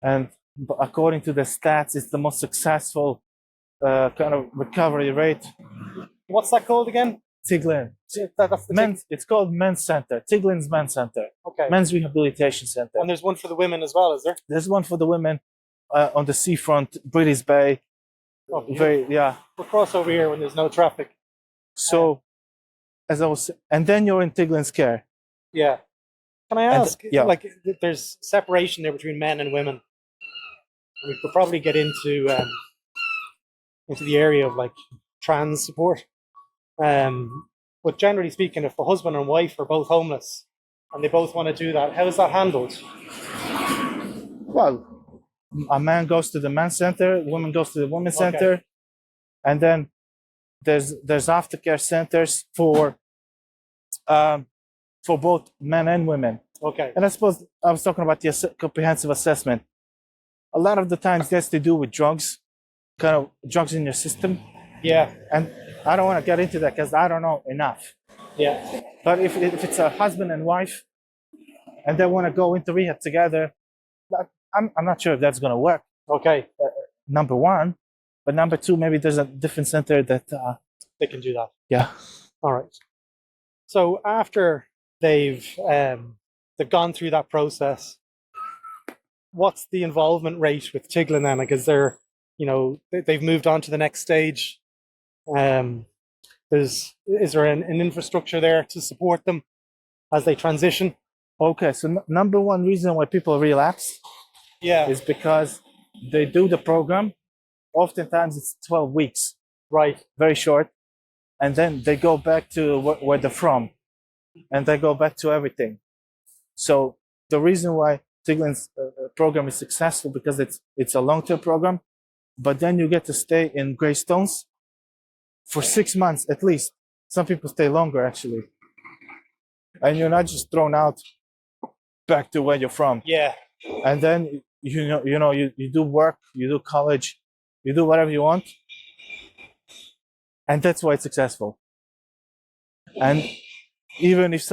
Speaker 2: and according to the stats, it's the most successful kind of recovery rate.
Speaker 1: What's that called again?
Speaker 2: Tiglin. It's called Men's Center. Tiglin's Men's Center.
Speaker 1: Okay.
Speaker 2: Men's Rehabilitation Center.
Speaker 1: And there's one for the women as well, is there?
Speaker 2: There's one for the women on the seafront, British Bay.
Speaker 1: Oh, we'll cross over here when there's no traffic.
Speaker 2: So, as I was, and then you're in Tiglin's care.
Speaker 1: Yeah. Can I ask? Like, there's separation there between men and women. We could probably get into the area of like trans support. But generally speaking, if the husband and wife are both homeless and they both want to do that, how is that handled?
Speaker 2: Well, a man goes to the men's center, a woman goes to the women's center, and then there's aftercare centers for both men and women.
Speaker 1: Okay.
Speaker 2: And I suppose I was talking about the comprehensive assessment. A lot of the times it has to do with drugs, kind of drugs in your system.
Speaker 1: Yeah. And
Speaker 2: I don't want to get into that because I don't know enough.
Speaker 1: Yeah.
Speaker 2: But if it's a husband and wife and they want to go into rehab together, I'm not sure if that's going to work.
Speaker 1: Okay.
Speaker 2: Number one. But number two, maybe there's a different center that
Speaker 1: they can do that.
Speaker 2: Yeah.
Speaker 1: All right. So after they've gone through that process, what's the involvement rate with Tiglin then? Like, is there, they've moved on to the next stage? Is there an infrastructure there to support them as they transition?
Speaker 2: Okay, so number one reason why people relapse is because they do the program. Oftentimes it's 12 weeks.
Speaker 1: Right.
Speaker 2: Very short. And then they go back to where they're from. And they go back to everything. So the reason why Tiglin's program is successful because it's a long-term program, but then you get to stay in Greystones for 6 months at least. Some people stay longer actually. And you're not just thrown out back to where you're from.
Speaker 1: Yeah.
Speaker 2: And then you do work, you do college, you do whatever you want. And that's why it's successful. And even if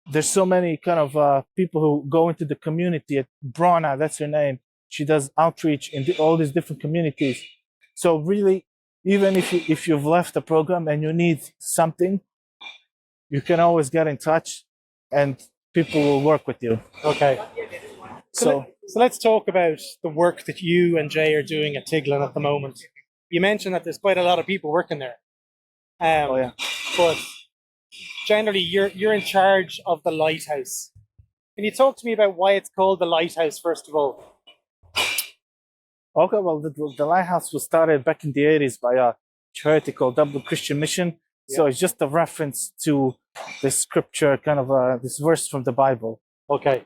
Speaker 2: there's so many kind of people who go into the community. At Brona, that's her name. She does outreach in all these different communities. So really, even if you've left the program and you need something, you can always get in touch and people will work with you.
Speaker 1: Okay. So let's talk about the work that you and Jay are doing at Tiglin at the moment. You mentioned that there's quite a lot of people working there. But generally, you're in charge of the Lighthouse. Can you talk to me about why it's called the Lighthouse, first of all?
Speaker 2: Okay, well, the Lighthouse was started back in the 80s by a charity called Dublin Christian Mission. Yeah. So it's just a reference to the scripture, kind of this verse from the Bible.
Speaker 1: Okay.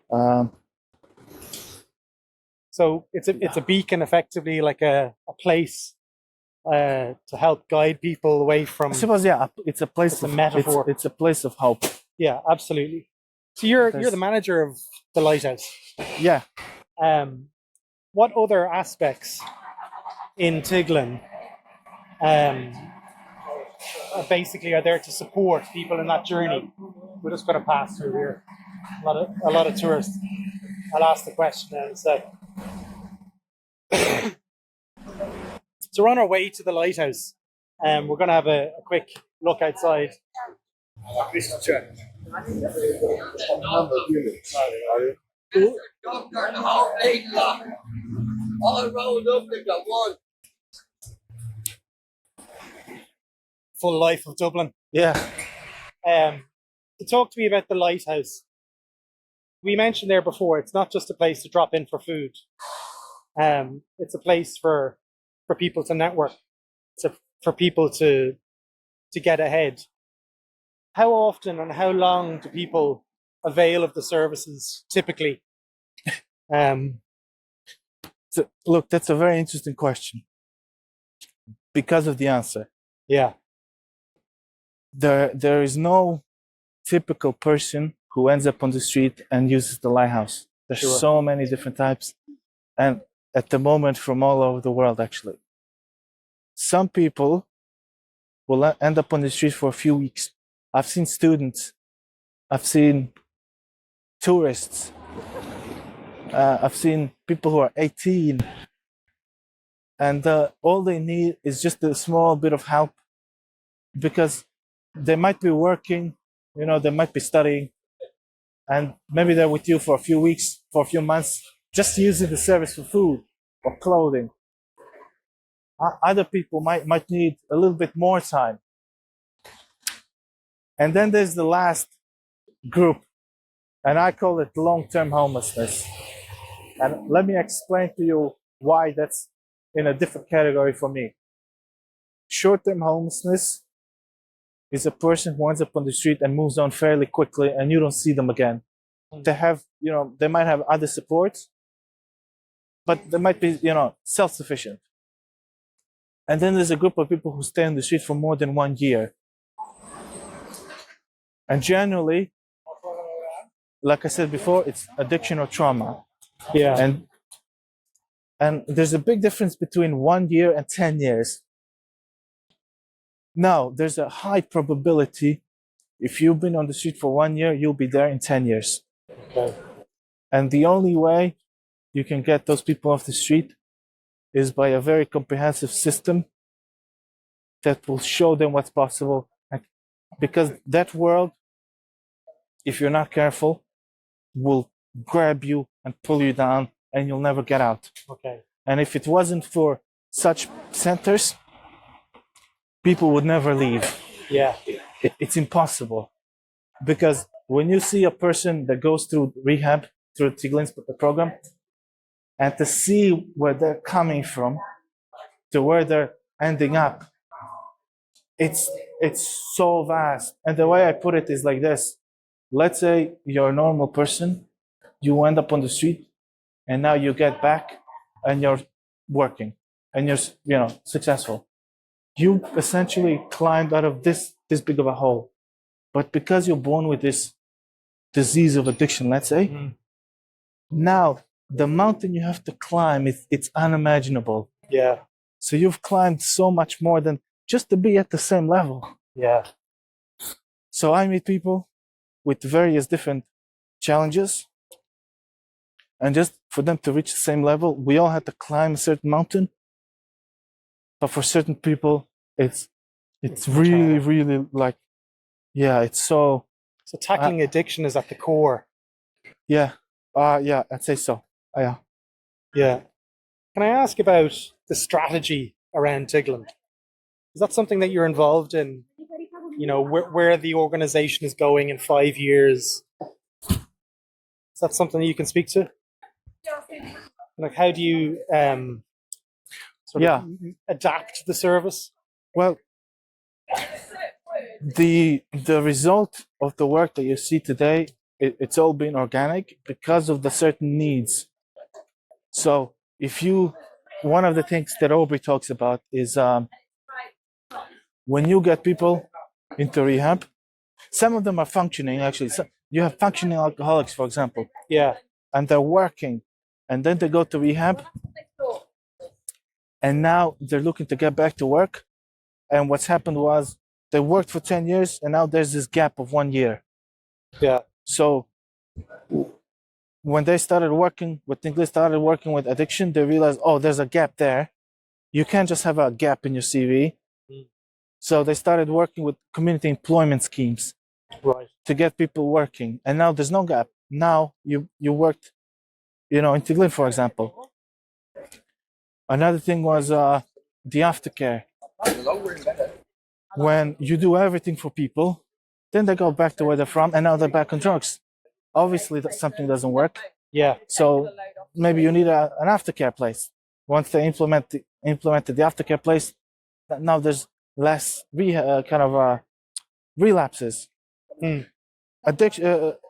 Speaker 1: So it's a beacon, effectively, like a place to help guide people away from.
Speaker 2: I suppose, yeah, it's a place. It's a metaphor. It's a place of hope.
Speaker 1: Yeah, absolutely. So you're the manager of the Lighthouse.
Speaker 2: Yeah.
Speaker 1: What other aspects in Tiglin basically are there to support people in that journey? We're just going to pass through here. A lot of tourists. I'll ask the question instead. So we're on our way to the Lighthouse. We're going to have a quick look outside. Full life of Dublin.
Speaker 2: Yeah.
Speaker 1: Talk to me about the Lighthouse. We mentioned there before, it's not just a place to drop in for food. It's a place for people to network, for people to get ahead. How often and how long do people avail of the services typically?
Speaker 2: So, look, that's a very interesting question because of the answer.
Speaker 1: Yeah.
Speaker 2: There is no typical person who ends up on the street and uses the Lighthouse. There's so many different types. And at the moment, from all over the world, actually. Some people will end up on the street for a few weeks. I've seen students. I've seen tourists. I've seen people who are 18. And all they need is just a small bit of help because they might be working, they might be studying, and maybe they're with you for a few weeks, for a few months, just using the service for food or clothing. Other people might need a little bit more time. And then there's the last group, and I call it long-term homelessness. And let me explain to you why that's in a different category for me. Short-term homelessness is a person who ends up on the street and moves on fairly quickly and you don't see them again. They have, they might have other supports, but they might be, self-sufficient. And then there's a group of people who stay on the street for more than 1 year. And generally, like I said before, it's addiction or trauma.
Speaker 1: Yeah.
Speaker 2: And there's a big difference between 1 year and 10 years. Now, there's a high probability if you've been on the street for 1 year, you'll be there in 10 years.
Speaker 1: Okay.
Speaker 2: And the only way you can get those people off the street is by a very comprehensive system that will show them what's possible. Because that world, if you're not careful, will grab you and pull you down, and you'll never get out.
Speaker 1: Okay.
Speaker 2: And if it wasn't for such centers, people would never leave.
Speaker 1: Yeah.
Speaker 2: It's impossible. Because when you see a person that goes through rehab, through Tiglin's program, and to see where they're coming from to where they're ending up, it's so vast. And the way I put it is like this. Let's say you're a normal person, you end up on the street, and now you get back and you're working and you're successful. You essentially climbed out of this big of a hole. But because you're born with this disease of addiction, let's say, now the mountain you have to climb, it's unimaginable.
Speaker 1: Yeah.
Speaker 2: So you've climbed so much more than just to be at the same level.
Speaker 1: Yeah.
Speaker 2: So I meet people with various different challenges. And just for them to reach the same level, we all had to climb a certain mountain. But for certain people, it's really, really like, yeah, it's so...
Speaker 1: So tackling addiction is at the core.
Speaker 2: Yeah. Yeah, I'd say so. Yeah.
Speaker 1: Yeah. Can I ask about the strategy around Tiglin? Is that something that you're involved in? You know, where the organization is going in 5 years? Is that something that you can speak to? Like, how do you sort of adapt the service?
Speaker 2: Well, the result of the work that you see today, it's all been organic because of the certain needs. So one of the things that Aubrey talks about is when you get people into rehab, some of them are functioning actually. So you have functioning alcoholics, for example.
Speaker 1: Yeah.
Speaker 2: And they're working, and then they go to rehab, and now they're looking to get back to work. And what's happened was they worked for 10 years, and now there's this gap of 1 year.
Speaker 1: Yeah.
Speaker 2: So when they started working, when Tiglin started working with addiction, they realized, oh, there's a gap there. You can't just have a gap in your CV. So they started working with community employment schemes,
Speaker 1: right,
Speaker 2: to get people working. And now there's no gap. Now you worked, in Tiglin, for example. Another thing was the aftercare. When you do everything for people, then they go back to where they're from, and now they're back on drugs. Obviously, something doesn't work.
Speaker 1: Yeah.
Speaker 2: So maybe you need an aftercare place. Once they implemented the aftercare place, now there's less relapses.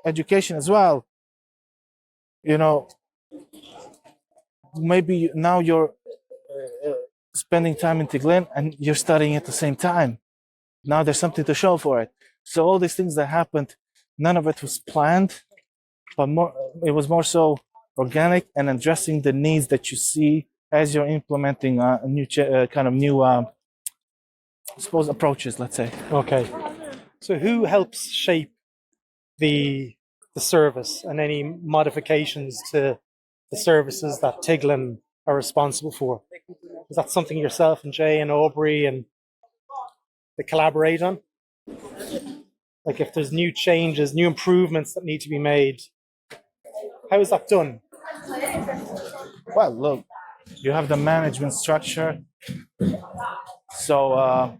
Speaker 2: Education as well. Maybe now you're spending time in Tiglin and you're studying at the same time. Now there's something to show for it. So all these things that happened, none of it was planned, but it was more so organic and addressing the needs that you see as you're implementing a new approaches, let's say.
Speaker 1: Okay. So who helps shape the service and any modifications to the services that Tiglin are responsible for? Is that something yourself and Jay and Aubrey and they collaborate on? Like if there's new changes, new improvements that need to be made, how is that done?
Speaker 2: Well, look, you have the management structure. So,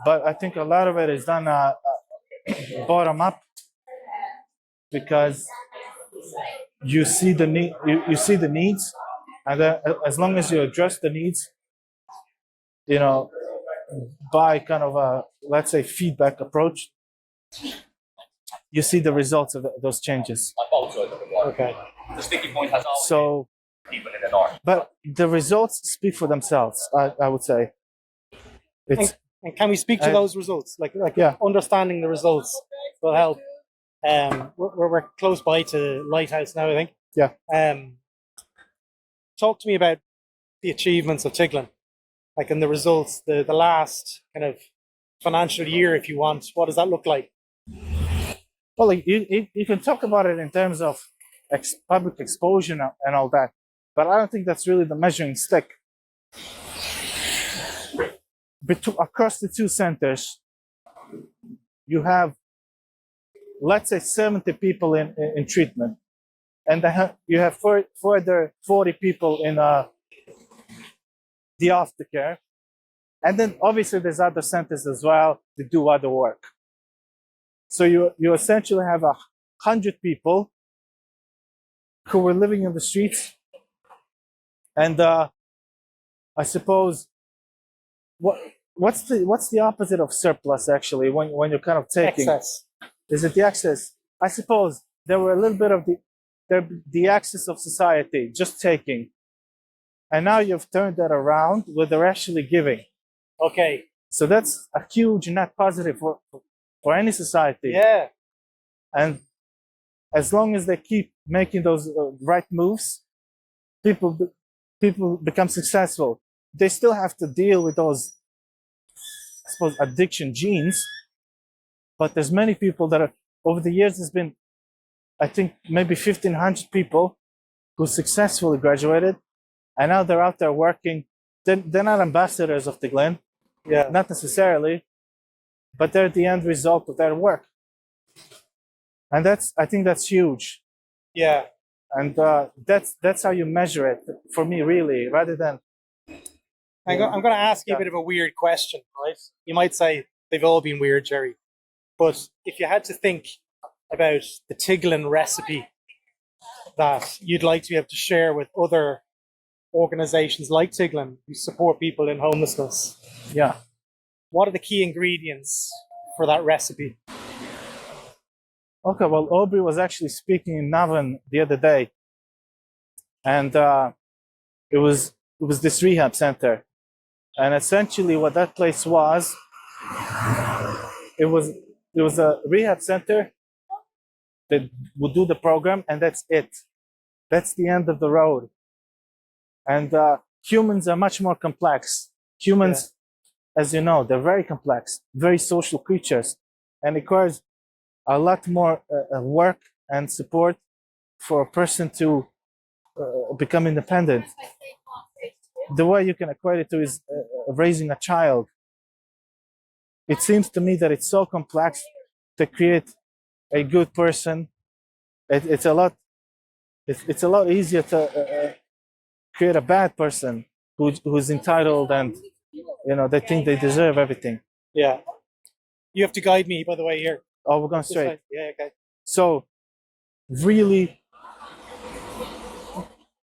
Speaker 2: but I think a lot of it is done bottom up, because you see the need, you see the needs, and then as long as you address the needs, by kind of a, let's say, feedback approach, you see the results of those changes.
Speaker 1: Okay.
Speaker 3: The sticky point has always
Speaker 2: So,
Speaker 3: people in the north.
Speaker 2: but the results speak for themselves, I would say.
Speaker 1: And can we speak to those results? Like
Speaker 2: yeah.
Speaker 1: Understanding the results will help. We're close by to Lighthouse now, I think.
Speaker 2: Yeah.
Speaker 1: Talk to me about the achievements of Tiglin, like in the results, the last kind of financial year, if you want. What does that look like?
Speaker 2: Well, you can talk about it in terms of public exposure and all that. but I don't think that's really the measuring stick. Across the two centers, you have, let's say, 70 people in treatment, and you have further 40 people in the aftercare, and then obviously there's other centers as well that do other work. So you essentially have 100 people who were living in the streets, and I suppose what's the opposite of surplus actually when you're kind of taking
Speaker 1: Excess.
Speaker 2: Is it the excess? I suppose there were a little bit of the excess of society, just taking. And now you've turned that around where they're actually giving.
Speaker 1: Okay.
Speaker 2: So that's a huge net positive for any society.
Speaker 1: Yeah.
Speaker 2: And as long as they keep making those right moves, people become successful. They still have to deal with those, I suppose, addiction genes. But there's many people that are, over the years, there's been, I think, maybe 1,500 people who successfully graduated, and now they're out there working. They're not ambassadors of Tiglin, not necessarily, but they're the end result of their work. And I think that's huge.
Speaker 1: Yeah.
Speaker 2: And that's how you measure it, for me, really, rather than...
Speaker 1: I'm going to ask you a bit of a weird question, right? You might say they've all been weird, Gerry. But if you had to think about the Tiglin recipe that you'd like to be able to share with other organizations like Tiglin who support people in homelessness,
Speaker 2: Yeah.
Speaker 1: what are the key ingredients for that recipe?
Speaker 2: Okay, well, Aubrey was actually speaking in Dublin the other day, and it was this rehab center, and essentially what that place was, it was a rehab center that would do the program, and that's it. That's the end of the road. And humans are much more complex. Humans, as you know, they're very complex, very social creatures, and it requires a lot more work and support for a person to become independent. The way you can equate it to is raising a child. It seems to me that it's so complex to create a good person. It's a lot easier to create a bad person who's entitled and they think they deserve everything.
Speaker 1: Yeah. You have to guide me, by the way, here.
Speaker 2: Oh, we're going straight.
Speaker 1: Yeah, okay.
Speaker 2: So, really,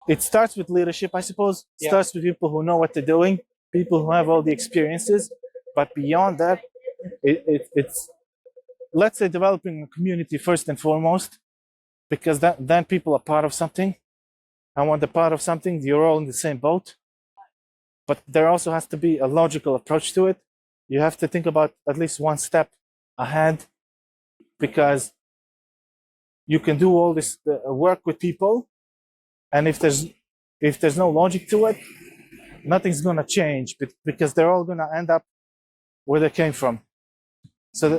Speaker 2: it starts with leadership, I suppose. It starts with people who know what they're doing, people who have all the experiences. But beyond that, it's, let's say, developing a community first and foremost, because then people are part of something. And when they're part of something, you're all in the same boat. But there also has to be a logical approach to it. You have to think about at least one step ahead, because you can do all this work with people, and if there's no logic to it, nothing's going to change, because they're all going to end up where they came from. So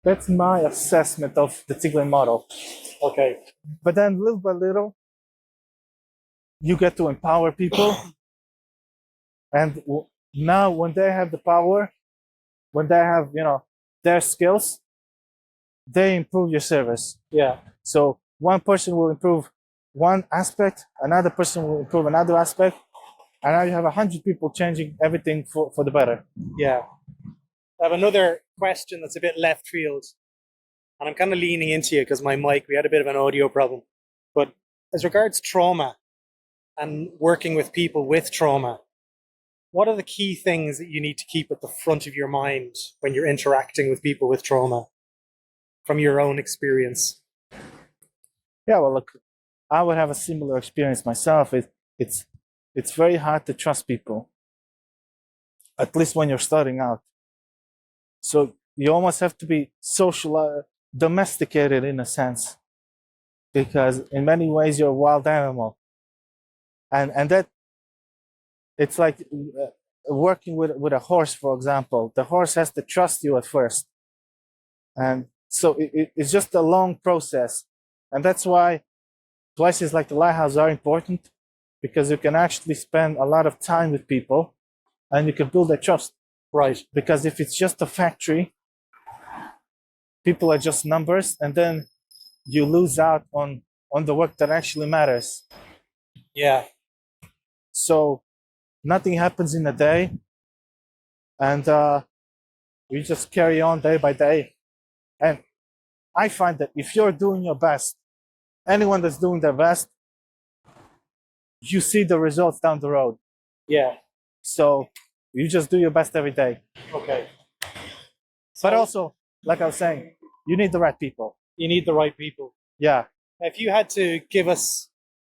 Speaker 2: that's my assessment of the Tiglin model.
Speaker 1: Okay.
Speaker 2: But then little by little, you get to empower people. And now when they have the power, when they have, their skills, they improve your service.
Speaker 1: Yeah.
Speaker 2: So one person will improve one aspect, another person will improve another aspect, and now you have 100 people changing everything for the better.
Speaker 1: Yeah. I have another question that's a bit left field, and I'm kind of leaning into you because my mic, we had a bit of an audio problem. But as regards trauma and working with people with trauma, what are the key things that you need to keep at the front of your mind when you're interacting with people with trauma from your own experience?
Speaker 2: Yeah, well, look, I would have a similar experience myself. It's very hard to trust people, at least when you're starting out. So you almost have to be domesticated in a sense, because in many ways you're a wild animal, and that it's like working with a horse, for example. The horse has to trust you at first, and so it's just a long process, and that's why places like the Lighthouse are important, because you can actually spend a lot of time with people and you can build that trust.
Speaker 1: Right.
Speaker 2: Because if it's just a factory, people are just numbers, and then you lose out on the work that actually matters.
Speaker 1: Yeah.
Speaker 2: So nothing happens in a day, and you just carry on day by day. And I find that if you're doing your best, anyone that's doing their best, you see the results down the road.
Speaker 1: Yeah.
Speaker 2: So you just do your best every day.
Speaker 1: Okay.
Speaker 2: But also, like I was saying, you need the right people.
Speaker 1: You need the right people.
Speaker 2: Yeah.
Speaker 1: If you had to give us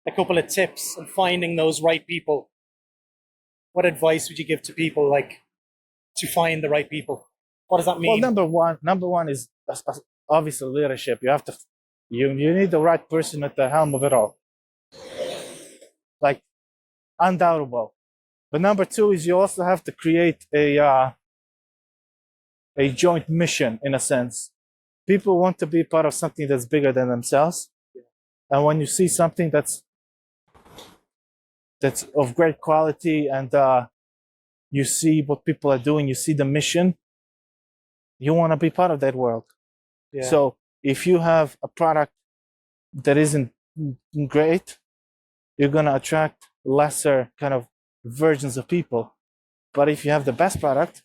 Speaker 1: a couple of tips on finding those right people, what advice would you give to people, like, to find the right people? What does that mean?
Speaker 2: Well, number one is obviously leadership. You have to, you need the right person at the helm of it all. Like, undoubtable. But number two is you also have to create a joint mission, in a sense. People want to be part of something that's bigger than themselves. And when you see something that's of great quality, and you see what people are doing, you see the mission, you want to be part of that world.
Speaker 1: Yeah.
Speaker 2: So if you have a product that isn't great, you're going to attract lesser kind of versions of people. But if you have the best product,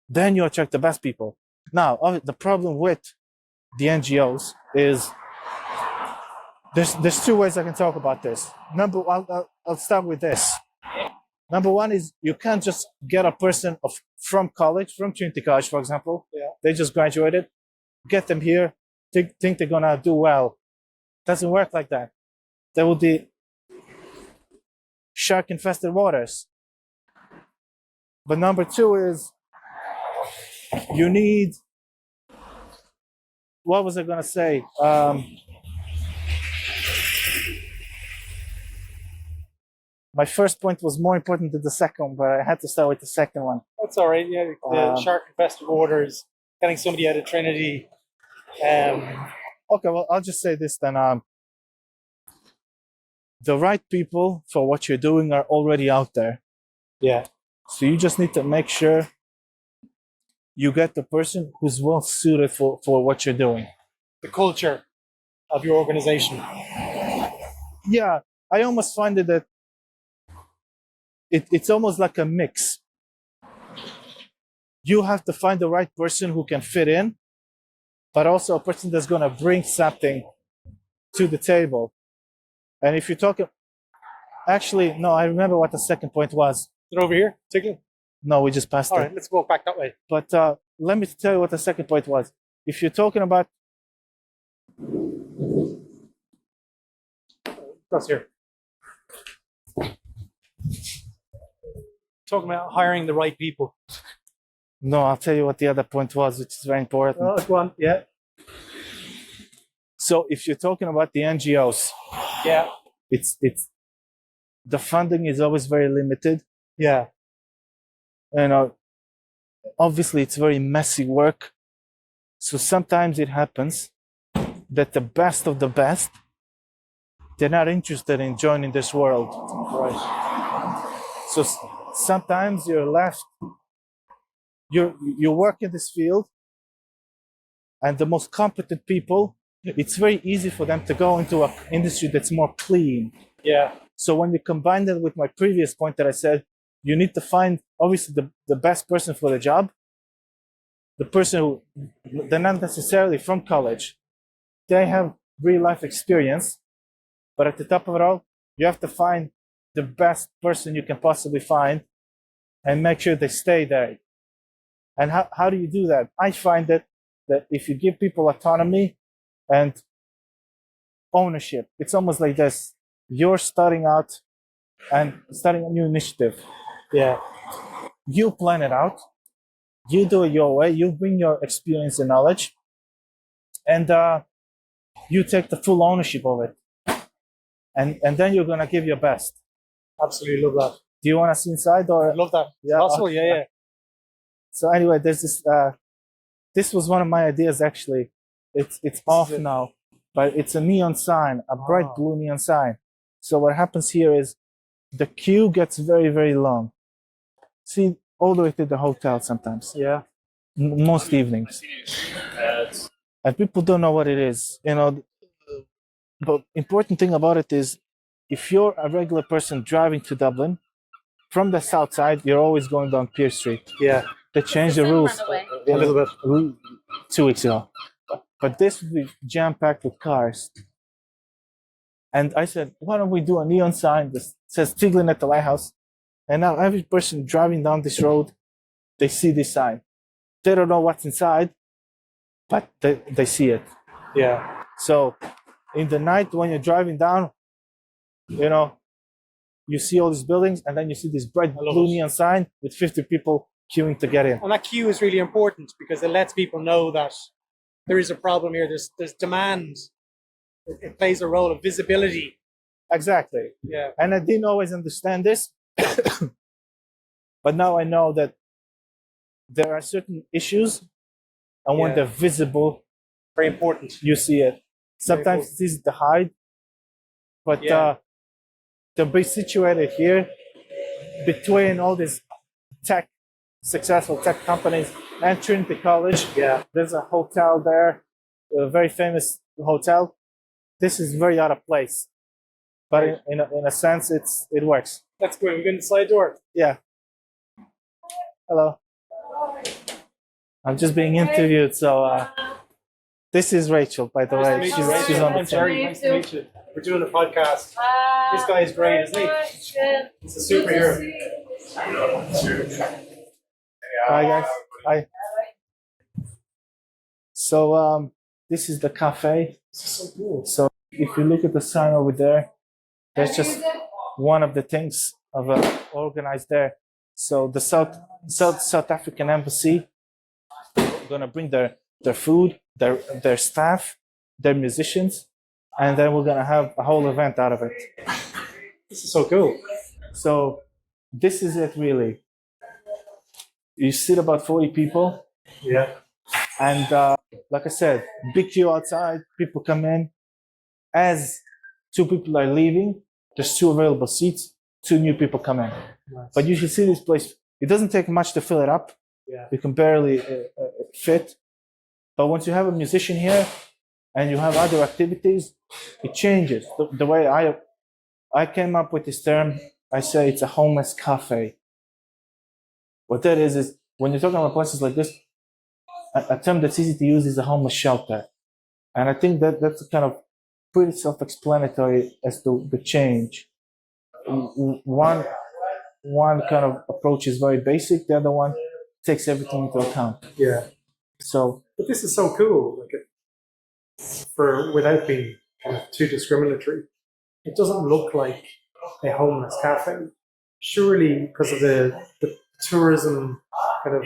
Speaker 2: then you attract the best people. Now, the problem with the NGOs is there's two ways I can talk about this. I'll start with this. Number one is you can't just get a person from college, from Trinity College, for example.
Speaker 1: Yeah.
Speaker 2: They just graduated, get them here, think they're gonna do well. Doesn't work like that. There will be shark-infested waters. But number two is you need, what was I gonna say? My first point was more important than the second, but I had to start with the second one.
Speaker 1: That's all right. Yeah, the shark-infested waters, getting somebody out of Trinity.
Speaker 2: Okay, well, I'll just say this then. The right people for what you're doing are already out there.
Speaker 1: Yeah.
Speaker 2: So you just need to make sure you get the person who's well suited for what you're doing.
Speaker 1: The culture of your organization.
Speaker 2: Yeah, I almost find it that it's almost like a mix. You have to find the right person who can fit in, but also a person that's going to bring something to the table. And if you're talking, actually, no, I remember what the second point was.
Speaker 1: Is it over here, Tiglin?
Speaker 2: No, we just passed it.
Speaker 1: All right, let's go back that way.
Speaker 2: But let me tell you what the second point was. If you're talking about,
Speaker 1: Across here. Talking about hiring the right people.
Speaker 2: no, I'll tell you what the other point was, which is very important.
Speaker 1: Oh, go on. Yeah.
Speaker 2: So if you're talking about the NGOs,
Speaker 1: Yeah.
Speaker 2: it's the funding is always very limited.
Speaker 1: Yeah.
Speaker 2: And obviously it's very messy work. So sometimes it happens that the best of the best, they're not interested in joining this world.
Speaker 1: Right.
Speaker 2: So sometimes you're left, you work in this field, and the most competent people, it's very easy for them to go into an industry that's more clean.
Speaker 1: Yeah.
Speaker 2: So when you combine that with my previous point that I said, you need to find obviously the best person for the job, the person who, they're not necessarily from college, they have real life experience, but at the top of it all, you have to find the best person you can possibly find and make sure they stay there. And how do you do that? I find that if you give people autonomy and ownership, it's almost like this. You're starting out and starting a new initiative.
Speaker 1: Yeah.
Speaker 2: You plan it out. You do it your way. You bring your experience and knowledge. And you take the full ownership of it. And then you're going to give your best.
Speaker 1: Absolutely love that.
Speaker 2: Do you want to see inside? Or
Speaker 1: I love that.
Speaker 2: Yeah,
Speaker 1: Possible, yeah.
Speaker 2: So anyway, there's this. This was one of my ideas actually. It's off now, but it's a neon sign, a bright blue neon sign. So what happens here is the queue gets very, very long. See, all the way to the hotel sometimes.
Speaker 1: Yeah.
Speaker 2: Most evenings. And people don't know what it is. But important thing about it is if you're a regular person driving to Dublin, from the south side, you're always going down Pier Street.
Speaker 1: Yeah.
Speaker 2: They changed the rules
Speaker 1: A little bit.
Speaker 2: 2 weeks ago. But this would be jam-packed with cars. And I said, why don't we do a neon sign that says Tiglin at the Lighthouse? And now every person driving down this road, they see this sign. They don't know what's inside, but they see it.
Speaker 1: Yeah.
Speaker 2: So in the night when you're driving down, you see all these buildings, and then you see this bright blue neon sign with 50 people queuing to get in.
Speaker 1: And that queue is really important because it lets people know that there is a problem here. There's demand. It plays a role of visibility.
Speaker 2: Exactly.
Speaker 1: Yeah.
Speaker 2: And I didn't always understand this, but now I know that there are certain issues, and when they're visible,
Speaker 1: very important.
Speaker 2: You see it. Sometimes it's easy to hide, but to be situated here between all these successful tech companies and Trinity College.
Speaker 1: Yeah.
Speaker 2: There's a hotel there, a very famous hotel. This is very out of place, but in a sense, it works.
Speaker 1: That's good. We're going to the side door.
Speaker 2: Yeah. Hello. I'm just being interviewed, so this is Rachel, by the way. She's on the
Speaker 1: Gerry. Nice to meet you. We're doing a podcast. This guy is great, isn't he? He's a superhero.
Speaker 2: Hi guys. Hi. So this is the cafe.
Speaker 1: This is so cool.
Speaker 2: So if you look at the sign over there, there's just one of the things of organized there. So the South African embassy gonna bring their food, their staff, their musicians, and then we're gonna have a whole event out of it.
Speaker 1: This is so cool.
Speaker 2: So this is it really. You sit about 40 people.
Speaker 1: Yeah.
Speaker 2: And like I said, big queue outside, people come in. As 2 people are leaving, there's 2 available seats, 2 new people come in.
Speaker 1: Nice.
Speaker 2: But you should see this place. It doesn't take much to fill it up.
Speaker 1: Yeah.
Speaker 2: You can barely fit. But once you have a musician here and you have other activities, it changes. The way I came up with this term, I say it's a homeless cafe. What that is when you're talking about places like this, a term that's easy to use is a homeless shelter. And I think that's kind of pretty self-explanatory as to the change. One kind of approach is very basic, the other one takes everything into account.
Speaker 1: Yeah.
Speaker 2: So,
Speaker 1: but this is so cool. Without being kind of too discriminatory, it doesn't look like a homeless cafe. Surely, because of the tourism kind of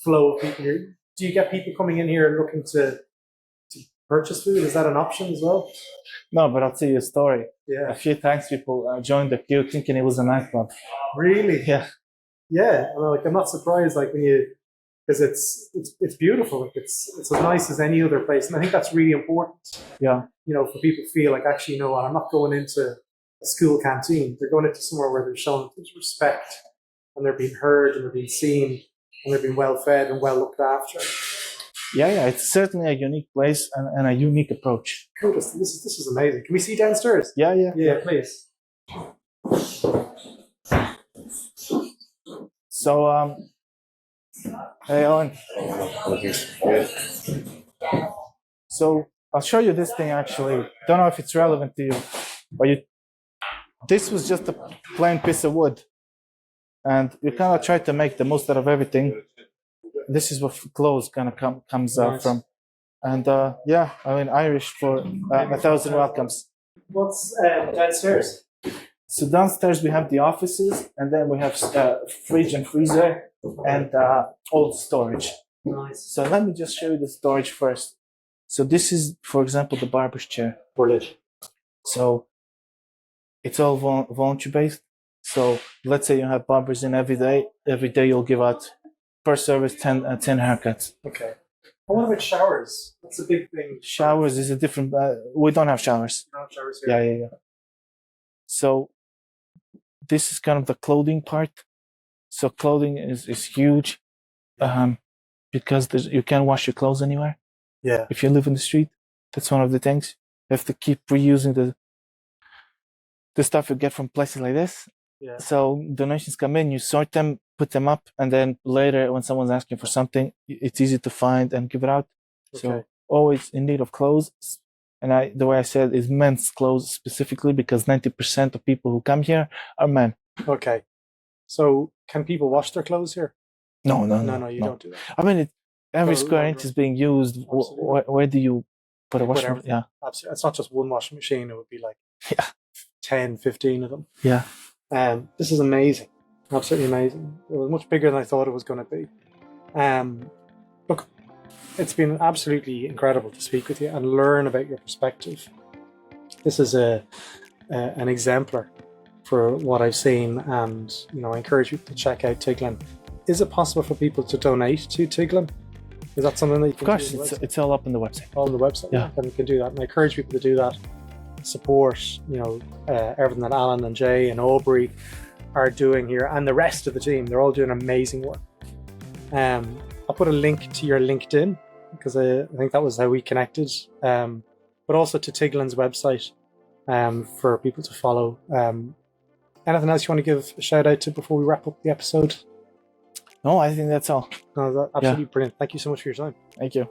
Speaker 1: flow of people here, do you get people coming in here looking to purchase food? Is that an option as well?
Speaker 2: No, but I'll tell you a story.
Speaker 1: Yeah.
Speaker 2: A few times people joined the queue thinking it was a nightclub.
Speaker 1: Really?
Speaker 2: Yeah.
Speaker 1: Yeah. I'm not surprised. Because it's beautiful. It's as nice as any other place, and I think that's really important.
Speaker 2: Yeah.
Speaker 1: For people to feel like, actually, you know what, I'm not going into a school canteen. They're going into somewhere where they're shown respect, and they're being heard, and they're being seen, and they're being well fed and well looked after.
Speaker 2: Yeah, it's certainly a unique place and a unique approach.
Speaker 1: Cool. This is amazing. Can we see downstairs?
Speaker 2: Yeah.
Speaker 1: Yeah, please.
Speaker 2: So, hey, Allen. So I'll show you this thing actually. Don't know if it's relevant to you, but this was just a plain piece of wood, and you kind of try to make the most out of everything. This is what clothes kind of comes out from, and Irish for 1,000 welcomes.
Speaker 1: What's downstairs?
Speaker 2: So downstairs we have the offices, and then we have fridge and freezer and old storage.
Speaker 1: Nice.
Speaker 2: So let me just show you the storage first. So this is, for example, the barber's chair.
Speaker 1: Brilliant.
Speaker 2: So it's all voluntary based. So let's say you have barbers in every day. Every day you'll give out per service 10 haircuts.
Speaker 1: Okay. And what about showers? That's a big thing.
Speaker 2: Showers is a different. We don't have showers.
Speaker 1: You don't have showers here.
Speaker 2: Yeah. So this is kind of the clothing part. So clothing is huge, because you can't wash your clothes anywhere.
Speaker 1: Yeah.
Speaker 2: If you live in the street, that's one of the things. You have to keep reusing the stuff you get from places like this.
Speaker 1: Yeah.
Speaker 2: So donations come in, you sort them, put them up, and then later when someone's asking for something, it's easy to find and give it out.
Speaker 1: Okay.
Speaker 2: So always in need of clothes. And the way I said is men's clothes specifically, because 90% of people who come here are men.
Speaker 1: Okay. So can people wash their clothes here?
Speaker 2: No,
Speaker 1: You don't do that.
Speaker 2: I mean, every
Speaker 1: So,
Speaker 2: square inch is being used. Where do you put a
Speaker 1: You put
Speaker 2: washing?
Speaker 1: everything.
Speaker 2: Yeah,
Speaker 1: Absolutely. It's not just one washing machine. It would be like
Speaker 2: yeah,
Speaker 1: 10, 15 of them.
Speaker 2: yeah.
Speaker 1: This is amazing. Absolutely amazing. It was much bigger than I thought it was going to be. Look, it's been absolutely incredible to speak with you and learn about your perspective. This is an exemplar for what I've seen, and I encourage you to check out Tiglin. Is it possible for people to donate to Tiglin? Is that something that you can do?
Speaker 2: Of course, it's all up on the website.
Speaker 1: All on the website,
Speaker 2: Yeah.
Speaker 1: Then you can do that. And I encourage people to do that. Support, everything that Alan and Jay and Aubrey are doing here, and the rest of the team. They're all doing amazing work. I'll put a link to your LinkedIn, because I think that was how we connected. But also to Tiglin's website for people to follow. Anything else you want to give a shout out to before we wrap up the episode?
Speaker 2: No, I think that's all.
Speaker 1: No, that's absolutely brilliant. Thank you so much for your time.
Speaker 2: Thank you.